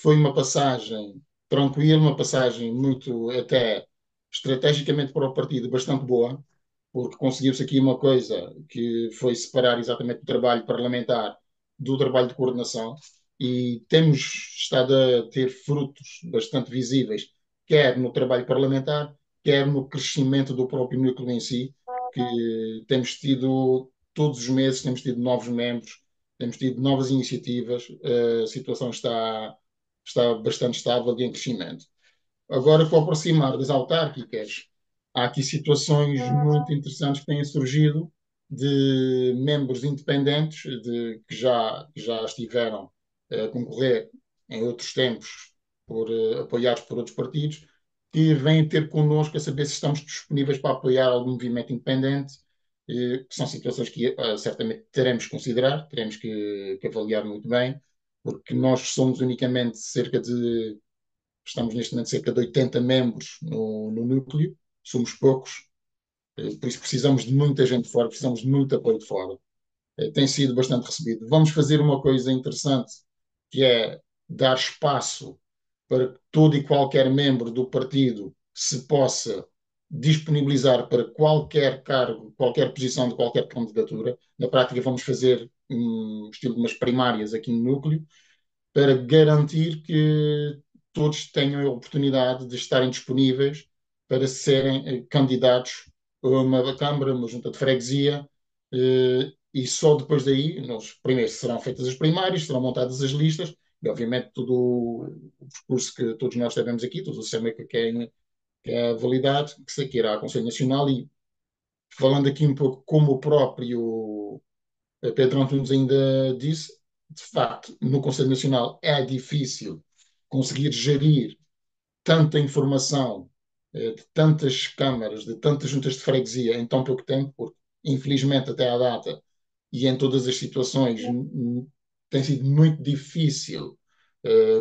Foi uma passagem tranquila, uma passagem muito até estrategicamente para o partido bastante boa, porque conseguiu-se aqui uma coisa que foi separar exatamente o trabalho parlamentar do trabalho de coordenação e temos estado a ter frutos bastante visíveis, quer no trabalho parlamentar, quer no crescimento do próprio núcleo em si, que temos tido, todos os meses, temos tido novos membros, temos tido novas iniciativas, a situação está bastante estável e em crescimento. Agora, com o aproximar das autárquicas, há aqui situações muito interessantes que têm surgido de membros independentes que já estiveram a concorrer em outros tempos apoiados por outros partidos, que vêm ter connosco a saber se estamos disponíveis para apoiar algum movimento independente, que são situações que certamente teremos que considerar, teremos que avaliar muito bem, porque nós somos unicamente estamos neste momento cerca de 80 membros no núcleo, somos poucos, por isso precisamos de muita gente de fora, precisamos de muito apoio de fora. Tem sido bastante recebido. Vamos fazer uma coisa interessante, que é dar espaço para que todo e qualquer membro do partido se possa disponibilizar para qualquer cargo, qualquer posição de qualquer candidatura. Na prática, vamos fazer um estilo de umas primárias aqui no núcleo, para garantir que todos tenham a oportunidade de estarem disponíveis para serem candidatos a uma Câmara, uma junta de freguesia, e só depois daí, primeiro serão feitas as primárias, serão montadas as listas, e obviamente todo o percurso que todos nós sabemos aqui, todo o sistema que é validado, que irá ao Conselho Nacional, e falando aqui um pouco como o próprio Pedro Antunes ainda disse, de facto, no Conselho Nacional é difícil conseguir gerir tanta informação de tantas câmaras, de tantas juntas de freguesia em tão pouco tempo, porque infelizmente até à data e em todas as situações tem sido muito difícil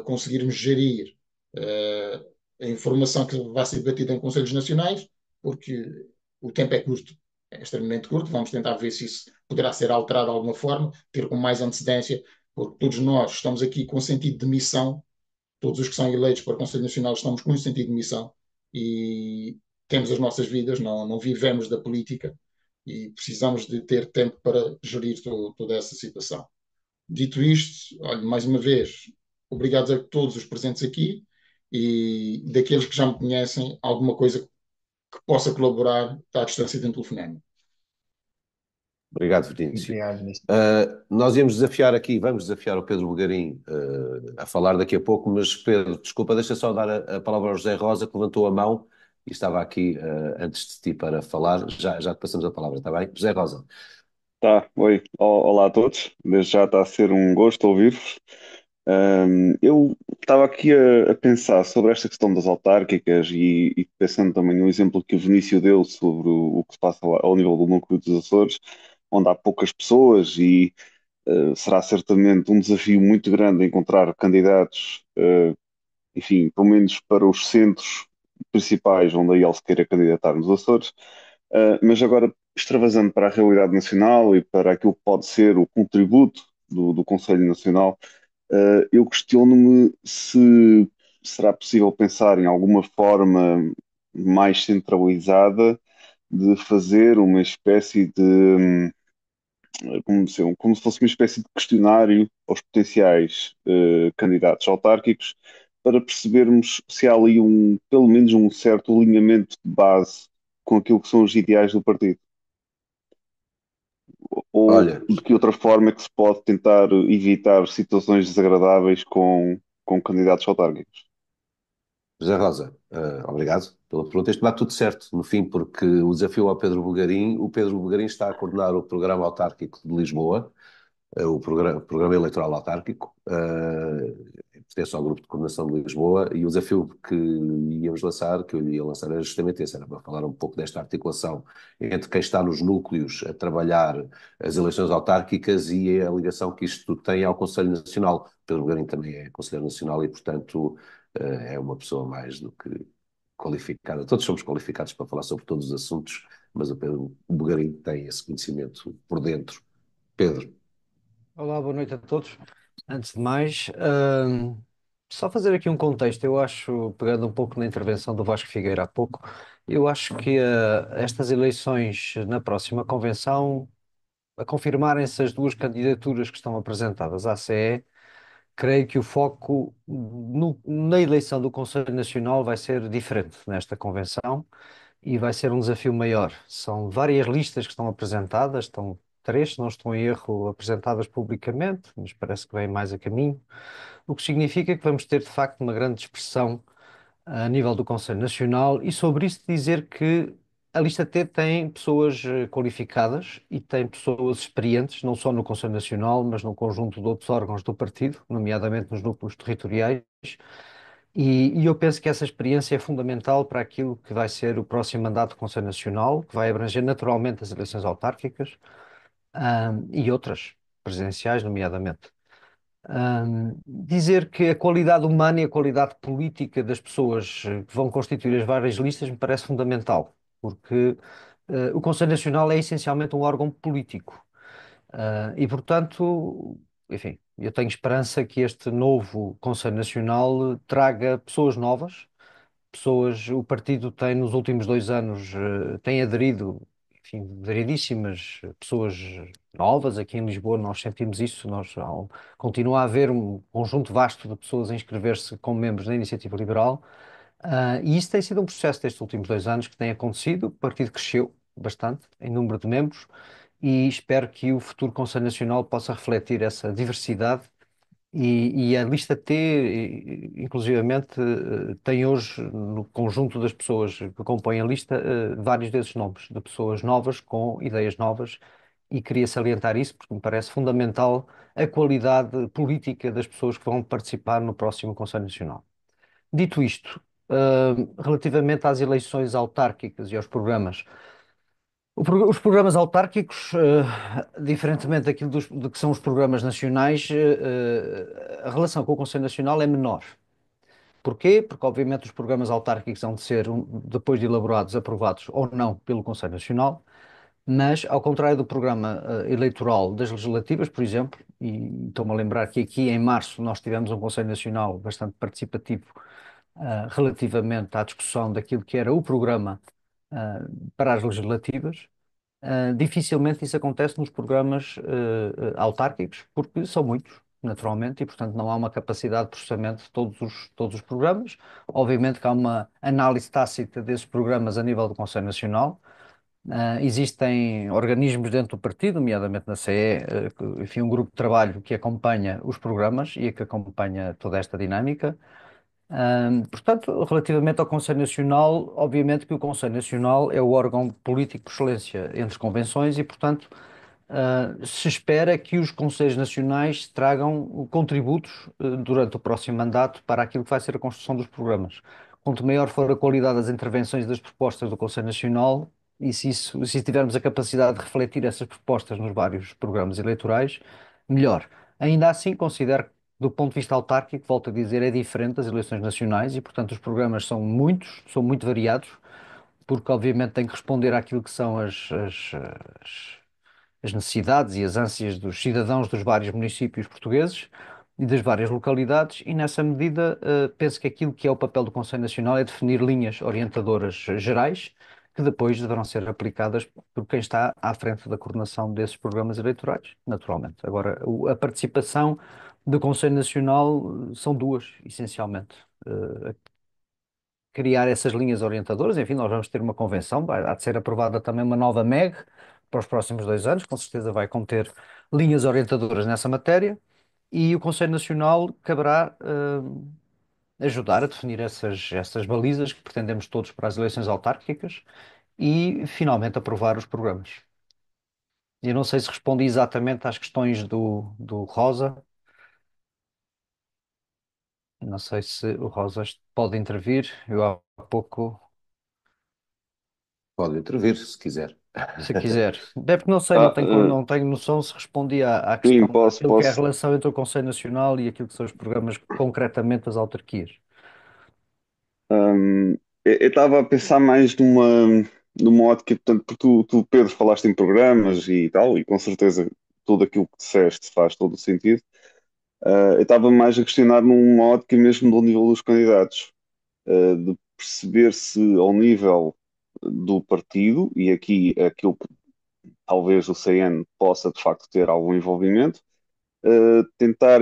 conseguirmos gerir a informação que vai ser debatida em Conselhos Nacionais, porque o tempo é curto, é extremamente curto. Vamos tentar ver se isso poderá ser alterado de alguma forma, ter com mais antecedência, porque todos nós estamos aqui com sentido de missão, todos os que são eleitos para o Conselho Nacional estamos com um sentido de missão e temos as nossas vidas, não vivemos da política e precisamos de ter tempo para gerir toda essa situação. Dito isto, olha, mais uma vez, obrigados a todos os presentes aqui e daqueles que já me conhecem, alguma coisa que possa colaborar, está à distância de um telefonema. Obrigado, Vinícius. Obrigado, Nisso. Nós íamos desafiar aqui, vamos desafiar o Pedro Bugarim a falar daqui a pouco, mas Pedro, desculpa, deixa só dar a palavra ao José Rosa, que levantou a mão e estava aqui antes de ti para falar. Já te passamos a palavra, está bem? José Rosa. Tá, oi, olá a todos. Desde já está a ser um gosto ouvir-vos. Eu estava aqui a pensar sobre esta questão das autárquicas e pensando também no exemplo que o Vinícius deu sobre o que se passa lá ao nível do núcleo dos Açores, onde há poucas pessoas e será certamente um desafio muito grande encontrar candidatos, enfim, pelo menos para os centros principais onde ele se queira candidatar nos Açores. Mas agora, extravasando para a realidade nacional e para aquilo que pode ser o contributo do Conselho Nacional, eu questiono-me se será possível pensar em alguma forma mais centralizada de fazer uma espécie de, como se fosse uma espécie de questionário aos potenciais candidatos autárquicos para percebermos se há ali pelo menos um certo alinhamento de base com aquilo que são os ideais do partido. Ou Olha, de que outra forma é que se pode tentar evitar situações desagradáveis com candidatos autárquicos? José Rosa, obrigado pela pergunta. Isto vai tudo certo, no fim, porque o desafio ao Pedro Bugarim, o Pedro Bugarim está a coordenar o programa autárquico de Lisboa, o programa eleitoral autárquico, pertence ao grupo de coordenação de Lisboa, e o desafio que íamos lançar, que eu ia lançar, era justamente esse, era para falar um pouco desta articulação entre quem está nos núcleos a trabalhar as eleições autárquicas e a ligação que isto tem ao Conselho Nacional. Pedro Bugarim também é Conselheiro Nacional e, portanto, é uma pessoa mais do que qualificada. Todos somos qualificados para falar sobre todos os assuntos, mas o Pedro Bugarino tem esse conhecimento por dentro. Pedro, Olá, boa noite a todos. Antes de mais, só fazer aqui um contexto. Eu acho, pegando um pouco na intervenção do Vasco Figueira há pouco, eu acho que estas eleições na próxima convenção, a confirmarem-se as duas candidaturas que estão apresentadas à CE, creio que o foco na eleição do Conselho Nacional vai ser diferente nesta convenção e vai ser um desafio maior. São várias listas que estão apresentadas, estão três, se não estou em erro, apresentadas publicamente, mas parece que vem mais a caminho, o que significa que vamos ter de facto uma grande dispersão a nível do Conselho Nacional e sobre isso dizer que a lista T tem pessoas qualificadas e tem pessoas experientes, não só no Conselho Nacional, mas no conjunto de outros órgãos do partido, nomeadamente nos núcleos territoriais, e eu penso que essa experiência é fundamental para aquilo que vai ser o próximo mandato do Conselho Nacional, que vai abranger naturalmente as eleições autárquicas, e outras, presidenciais, nomeadamente. Dizer que a qualidade humana e a qualidade política das pessoas que vão constituir as várias listas me parece fundamental, porque o Conselho Nacional é essencialmente um órgão político. E, portanto, enfim, eu tenho esperança que este novo Conselho Nacional traga pessoas novas, pessoas, o partido tem nos últimos 2 anos, tem aderido, enfim, variedíssimas pessoas novas, aqui em Lisboa nós sentimos isso, continua a haver um conjunto vasto de pessoas a inscrever-se como membros da Iniciativa Liberal, e isso tem sido um processo destes últimos 2 anos que tem acontecido, o partido cresceu bastante em número de membros, e espero que o futuro Conselho Nacional possa refletir essa diversidade e a lista T, inclusivamente, tem hoje, no conjunto das pessoas que compõem a lista, vários desses nomes, de pessoas novas, com ideias novas, e queria salientar isso porque me parece fundamental a qualidade política das pessoas que vão participar no próximo Conselho Nacional. Dito isto, relativamente às eleições autárquicas e aos programas, os programas autárquicos, diferentemente daquilo de que são os programas nacionais, a relação com o Conselho Nacional é menor. Porquê? Porque, obviamente, os programas autárquicos hão de ser, depois de elaborados, aprovados ou não pelo Conselho Nacional, mas, ao contrário do programa, eleitoral das legislativas, por exemplo, e estou-me a lembrar que aqui em março nós tivemos um Conselho Nacional bastante participativo, relativamente à discussão daquilo que era o programa, para as legislativas. Dificilmente isso acontece nos programas autárquicos, porque são muitos, naturalmente, e portanto não há uma capacidade de processamento de todos os programas. Obviamente que há uma análise tácita desses programas a nível do Conselho Nacional. Existem organismos dentro do partido, nomeadamente na CE, enfim, um grupo de trabalho que acompanha os programas e que acompanha toda esta dinâmica. Portanto, relativamente ao Conselho Nacional, obviamente que o Conselho Nacional é o órgão político por excelência entre convenções e, portanto, se espera que os Conselhos Nacionais tragam contributos durante o próximo mandato para aquilo que vai ser a construção dos programas. Quanto maior for a qualidade das intervenções e das propostas do Conselho Nacional, e se tivermos a capacidade de refletir essas propostas nos vários programas eleitorais, melhor. Ainda assim, considero que, do ponto de vista autárquico, volto a dizer, é diferente das eleições nacionais e, portanto, os programas são muitos, são muito variados, porque, obviamente, têm que responder àquilo que são as necessidades e as ânsias dos cidadãos dos vários municípios portugueses e das várias localidades, e nessa medida penso que aquilo que é o papel do Conselho Nacional é definir linhas orientadoras gerais que depois deverão ser aplicadas por quem está à frente da coordenação desses programas eleitorais, naturalmente. Agora, a participação do Conselho Nacional são duas, essencialmente. Criar essas linhas orientadoras. Enfim, nós vamos ter uma convenção, há de ser aprovada também uma nova MEG para os próximos 2 anos, com certeza vai conter linhas orientadoras nessa matéria, e o Conselho Nacional caberá ajudar a definir essas balizas que pretendemos todos para as eleições autárquicas e finalmente aprovar os programas. Eu não sei se respondi exatamente às questões do Rosa, não sei se o Rosa pode intervir, eu há pouco. pode intervir se quiser. Se quiser. É porque não sei, Ah, não tenho noção se respondi à sim, questão daquilo que é a relação entre o Conselho Nacional e aquilo que são os programas, concretamente as autarquias. Eu estava a pensar mais numa ótica, portanto, porque tu, Pedro, falaste em programas e tal, e com certeza tudo aquilo que disseste faz todo o sentido. Eu estava mais a questionar numa ótica mesmo do nível dos candidatos, de perceber se ao nível do partido, e aqui aquilo que talvez o CN possa de facto ter algum envolvimento, tentar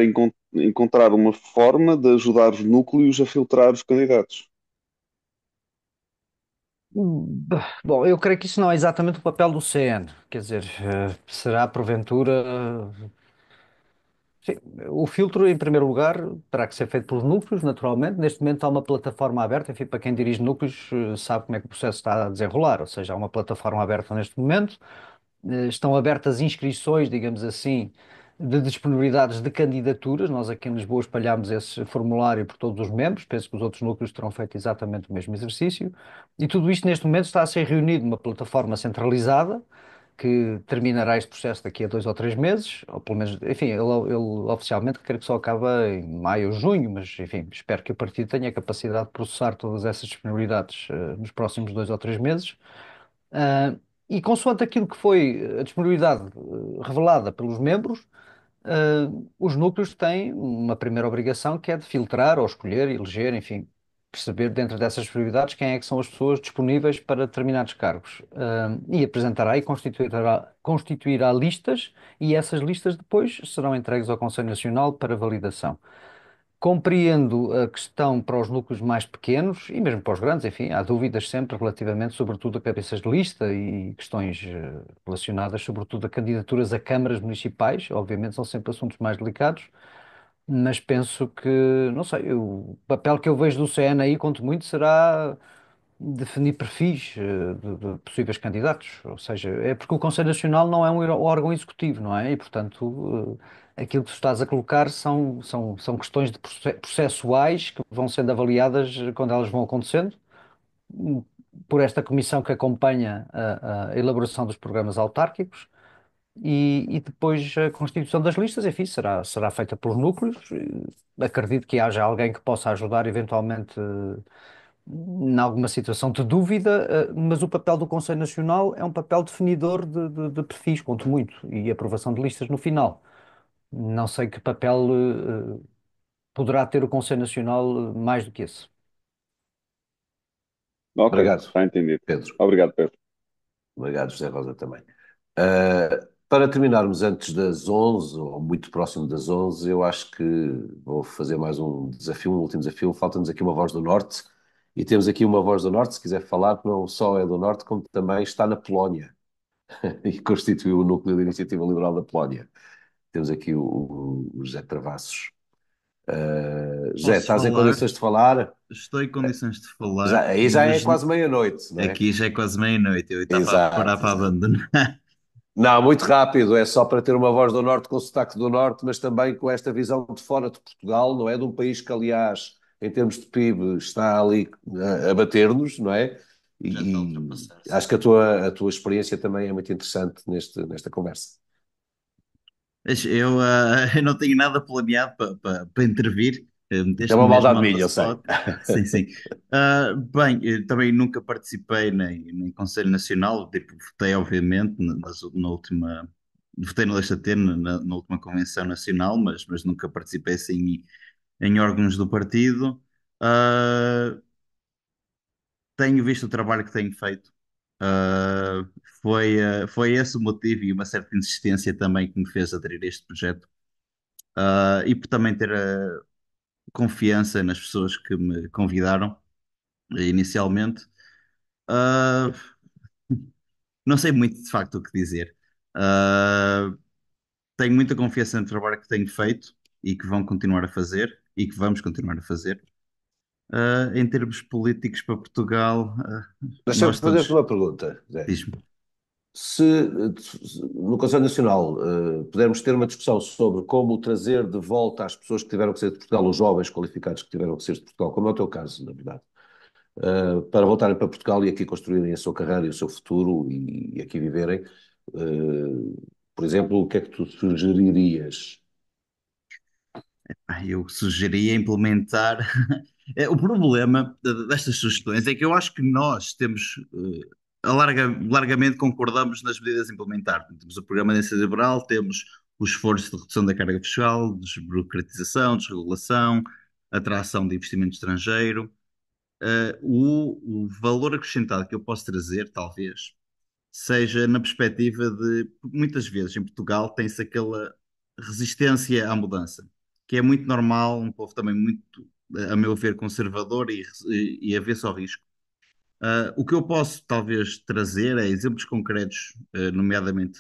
encontrar uma forma de ajudar os núcleos a filtrar os candidatos. Bom, eu creio que isso não é exatamente o papel do CN. Quer dizer, será porventura. Sim, o filtro, em primeiro lugar, terá que ser feito pelos núcleos, naturalmente. Neste momento há uma plataforma aberta, enfim, para quem dirige núcleos sabe como é que o processo está a desenrolar, ou seja, há uma plataforma aberta neste momento. Estão abertas inscrições, digamos assim, de disponibilidades de candidaturas. Nós aqui em Lisboa espalhámos esse formulário por todos os membros, penso que os outros núcleos terão feito exatamente o mesmo exercício. E tudo isto neste momento está a ser reunido numa plataforma centralizada, que terminará este processo daqui a 2 ou 3 meses, ou pelo menos, enfim, ele oficialmente creio que só acaba em maio ou junho, mas enfim, espero que o partido tenha a capacidade de processar todas essas disponibilidades nos próximos 2 ou 3 meses. Ah, e consoante aquilo que foi a disponibilidade revelada pelos membros, os núcleos têm uma primeira obrigação que é de filtrar ou escolher, eleger, enfim, perceber dentro dessas prioridades quem é que são as pessoas disponíveis para determinados cargos. E apresentará e constituirá listas, e essas listas depois serão entregues ao Conselho Nacional para validação. Compreendo a questão para os núcleos mais pequenos e mesmo para os grandes, enfim, há dúvidas sempre relativamente, sobretudo, a cabeças de lista e questões relacionadas, sobretudo, a candidaturas a câmaras municipais. Obviamente, são sempre assuntos mais delicados, mas penso que, não sei, o papel que eu vejo do CN aí, quanto muito, será definir perfis de possíveis candidatos. Ou seja, é porque o Conselho Nacional não é um órgão executivo, não é? E, portanto, aquilo que tu estás a colocar são questões de processuais que vão sendo avaliadas quando elas vão acontecendo, hum, por esta comissão que acompanha a elaboração dos programas autárquicos. E depois a constituição das listas, enfim, será feita pelos núcleos. Acredito que haja alguém que possa ajudar eventualmente em alguma situação de dúvida, mas o papel do Conselho Nacional é um papel definidor de perfis, quanto muito, e aprovação de listas no final. Não sei que papel poderá ter o Conselho Nacional mais do que esse. Ok, Obrigado, está entendido. Pedro. Obrigado, Pedro. Obrigado, José Rosa, também. Para terminarmos antes das 11, ou muito próximo das 11, eu acho que vou fazer mais um desafio, um último desafio. Falta-nos aqui uma voz do Norte, e temos aqui uma voz do Norte, se quiser falar, que não só é do Norte, como também está na Polónia, e constituiu o núcleo da Iniciativa Liberal da Polónia. Temos aqui o José Travassos. José, Posso estás em falar? condições de falar? Estou em condições de falar, Aí já é mas quase meia-noite, não é? aqui já é quase meia-noite. Eu estava a preparar Exato, para exato. abandonar. Não, muito rápido, é só para ter uma voz do Norte com sotaque do Norte, mas também com esta visão de fora de Portugal, não é? De um país que, aliás, em termos de PIB, está ali a bater-nos, não é? Já está a E ultrapassar, sim. acho que a tua experiência também é muito interessante nesta conversa. Mas eu não tenho nada planeado para intervir. É Meteste-me uma mesmo maldade on the minha, eu sei. spot. Sim, sim. Bem, eu também nunca participei nem Conselho Nacional. Tipo, votei, obviamente, na última. Votei na Legislatura, na última Convenção Nacional, mas nunca participei assim em órgãos do partido. Ah, Tenho visto o trabalho que tenho feito. Ah, foi esse o motivo e uma certa insistência também que me fez aderir a este projeto. E por também ter a confiança nas pessoas que me convidaram inicialmente. Ah, não sei muito de facto o que dizer. Ah, Tenho muita confiança no trabalho que tenho feito e que vão continuar a fazer e que vamos continuar a fazer. Em termos políticos para Portugal, Deixa-me nós fazer-te todos. uma pergunta, Zé. Diz-me. Se no Conselho Nacional pudermos ter uma discussão sobre como trazer de volta as pessoas que tiveram que sair de Portugal, os jovens qualificados que tiveram que sair de Portugal, como é o teu caso, na verdade, para voltarem para Portugal e aqui construírem a sua carreira e o seu futuro e aqui viverem, por exemplo, o que é que tu sugeririas? Eu sugeria implementar O problema destas sugestões é que eu acho que nós temos, largamente concordamos nas medidas a implementar. Temos o programa de iniciativa liberal, temos os esforços de redução da carga fiscal, desburocratização, desregulação, atração de investimento estrangeiro. O valor acrescentado que eu posso trazer, talvez, seja na perspectiva de, muitas vezes em Portugal tem-se aquela resistência à mudança, que é muito normal, um povo também muito, a meu ver, conservador e avesso ao risco. O que eu posso talvez trazer é exemplos concretos, nomeadamente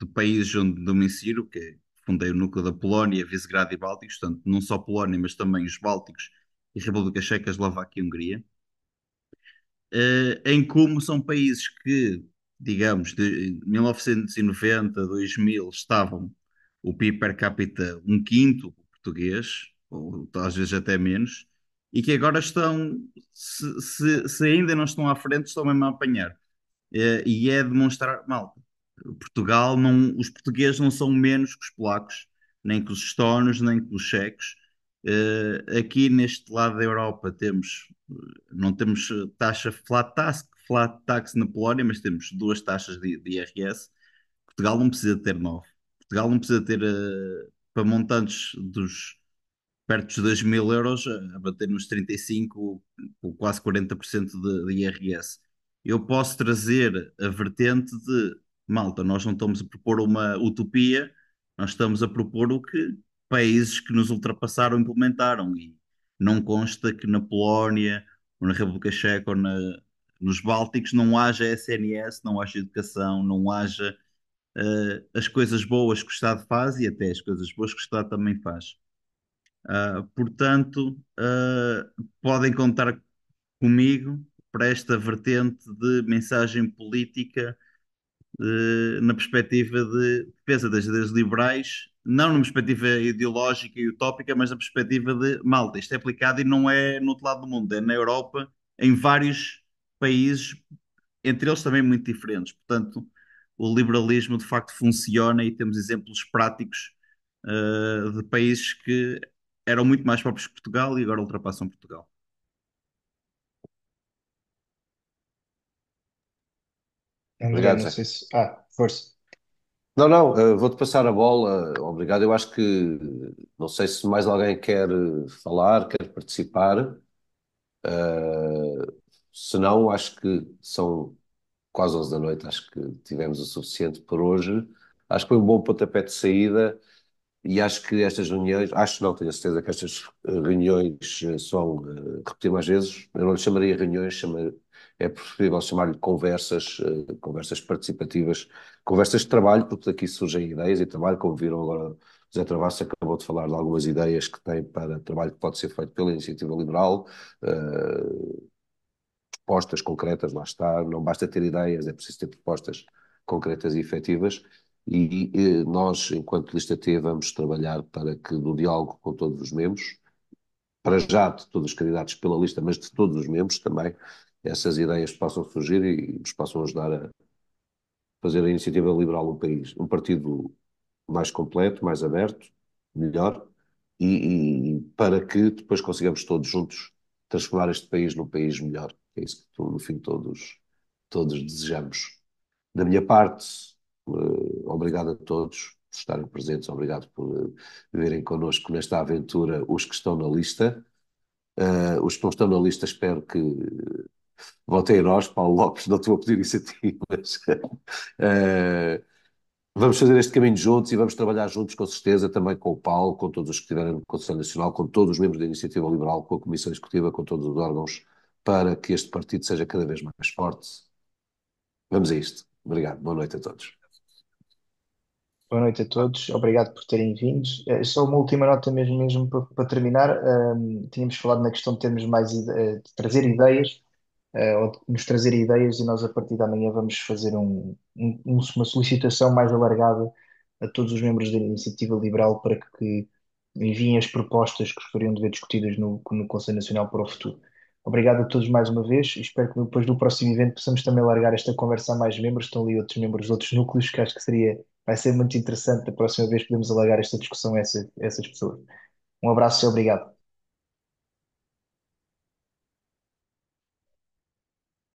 de países onde me insiro, que fundei o núcleo da Polónia, Visegrado e Bálticos, portanto, não só Polónia, mas também os Bálticos e República Checa, Eslováquia e Hungria, em como são países que, digamos, de 1990 a 2000 estavam o PIB per capita um quinto o português, ou às vezes até menos, e que agora estão, se ainda não estão à frente, estão mesmo a apanhar. E é demonstrar, malta, Portugal não, os portugueses não são menos que os polacos, nem que os estónios, nem que os checos. Aqui neste lado da Europa não temos taxa flat tax na Polónia, mas temos duas taxas de IRS. Portugal não precisa ter nove. Portugal não precisa ter para montantes dos perto dos 2.000 euros, a bater nos 35 ou quase 40% de IRS. Eu posso trazer a vertente de, malta, nós não estamos a propor uma utopia, nós estamos a propor o que países que nos ultrapassaram implementaram. E não consta que na Polónia, ou na República Checa, ou nos Bálticos não haja SNS, não haja educação, não haja as coisas boas que o Estado faz e até as coisas boas que o Estado também faz. Portanto, podem contar comigo para esta vertente de mensagem política, na perspectiva de defesa das ideias liberais, não numa perspectiva ideológica e utópica, mas na perspectiva de, malta, isto é aplicado e não é no outro lado do mundo, é na Europa, em vários países, entre eles também muito diferentes. Portanto, o liberalismo de facto funciona e temos exemplos práticos de países que eram muito mais próprios que Portugal e agora ultrapassam Portugal. André, Obrigado, não Zé. sei se. Ah, força. Não, não, vou-te passar a bola. Obrigado. Eu acho que não sei se mais alguém quer falar, quer participar. Se não, acho que são quase 11 da noite. Acho que tivemos o suficiente por hoje. Acho que foi um bom pontapé de saída. E acho que estas reuniões, acho não, tenho a certeza que estas reuniões são repetir mais vezes. Eu não lhe chamaria reuniões, é preferível chamar-lhe conversas, conversas participativas, conversas de trabalho, porque daqui surgem ideias e trabalho, como viram agora, o José Travassos acabou de falar de algumas ideias que tem para trabalho que pode ser feito pela Iniciativa Liberal, propostas concretas, lá está, não basta ter ideias, é preciso ter propostas concretas e efetivas. E nós, enquanto Lista T, vamos trabalhar para que no diálogo com todos os membros, para já de todos os candidatos pela lista, mas de todos os membros também, essas ideias possam surgir e nos possam ajudar a fazer a iniciativa liberal um país, um partido mais completo, mais aberto, melhor, e para que depois consigamos todos juntos transformar este país num país melhor. É isso que, no fim, todos desejamos. Da minha parte, obrigado a todos por estarem presentes, obrigado por virem connosco nesta aventura, os que estão na lista. Os que não estão na lista, espero que votem a nós, Paulo Lopes, não estou a pedir iniciativas. Vamos fazer este caminho juntos e vamos trabalhar juntos, com certeza, também com o Paulo, com todos os que estiverem no Conselho Nacional, com todos os membros da Iniciativa Liberal, com a Comissão Executiva, com todos os órgãos, para que este partido seja cada vez mais forte. Vamos a isto. Obrigado. Boa noite a todos. Boa noite a todos, obrigado por terem vindo. Só uma última nota mesmo para terminar. Tínhamos falado na questão de termos de trazer ideias, ou de nos trazer ideias, e nós a partir da manhã vamos fazer uma solicitação mais alargada a todos os membros da Iniciativa Liberal para que enviem as propostas que gostariam de ver discutidas no Conselho Nacional para o futuro. Obrigado a todos mais uma vez e espero que depois do próximo evento possamos também alargar esta conversa a mais membros. Estão ali outros membros de outros núcleos que acho que vai ser muito interessante da próxima vez podemos alargar esta discussão a essas pessoas. Um abraço e obrigado.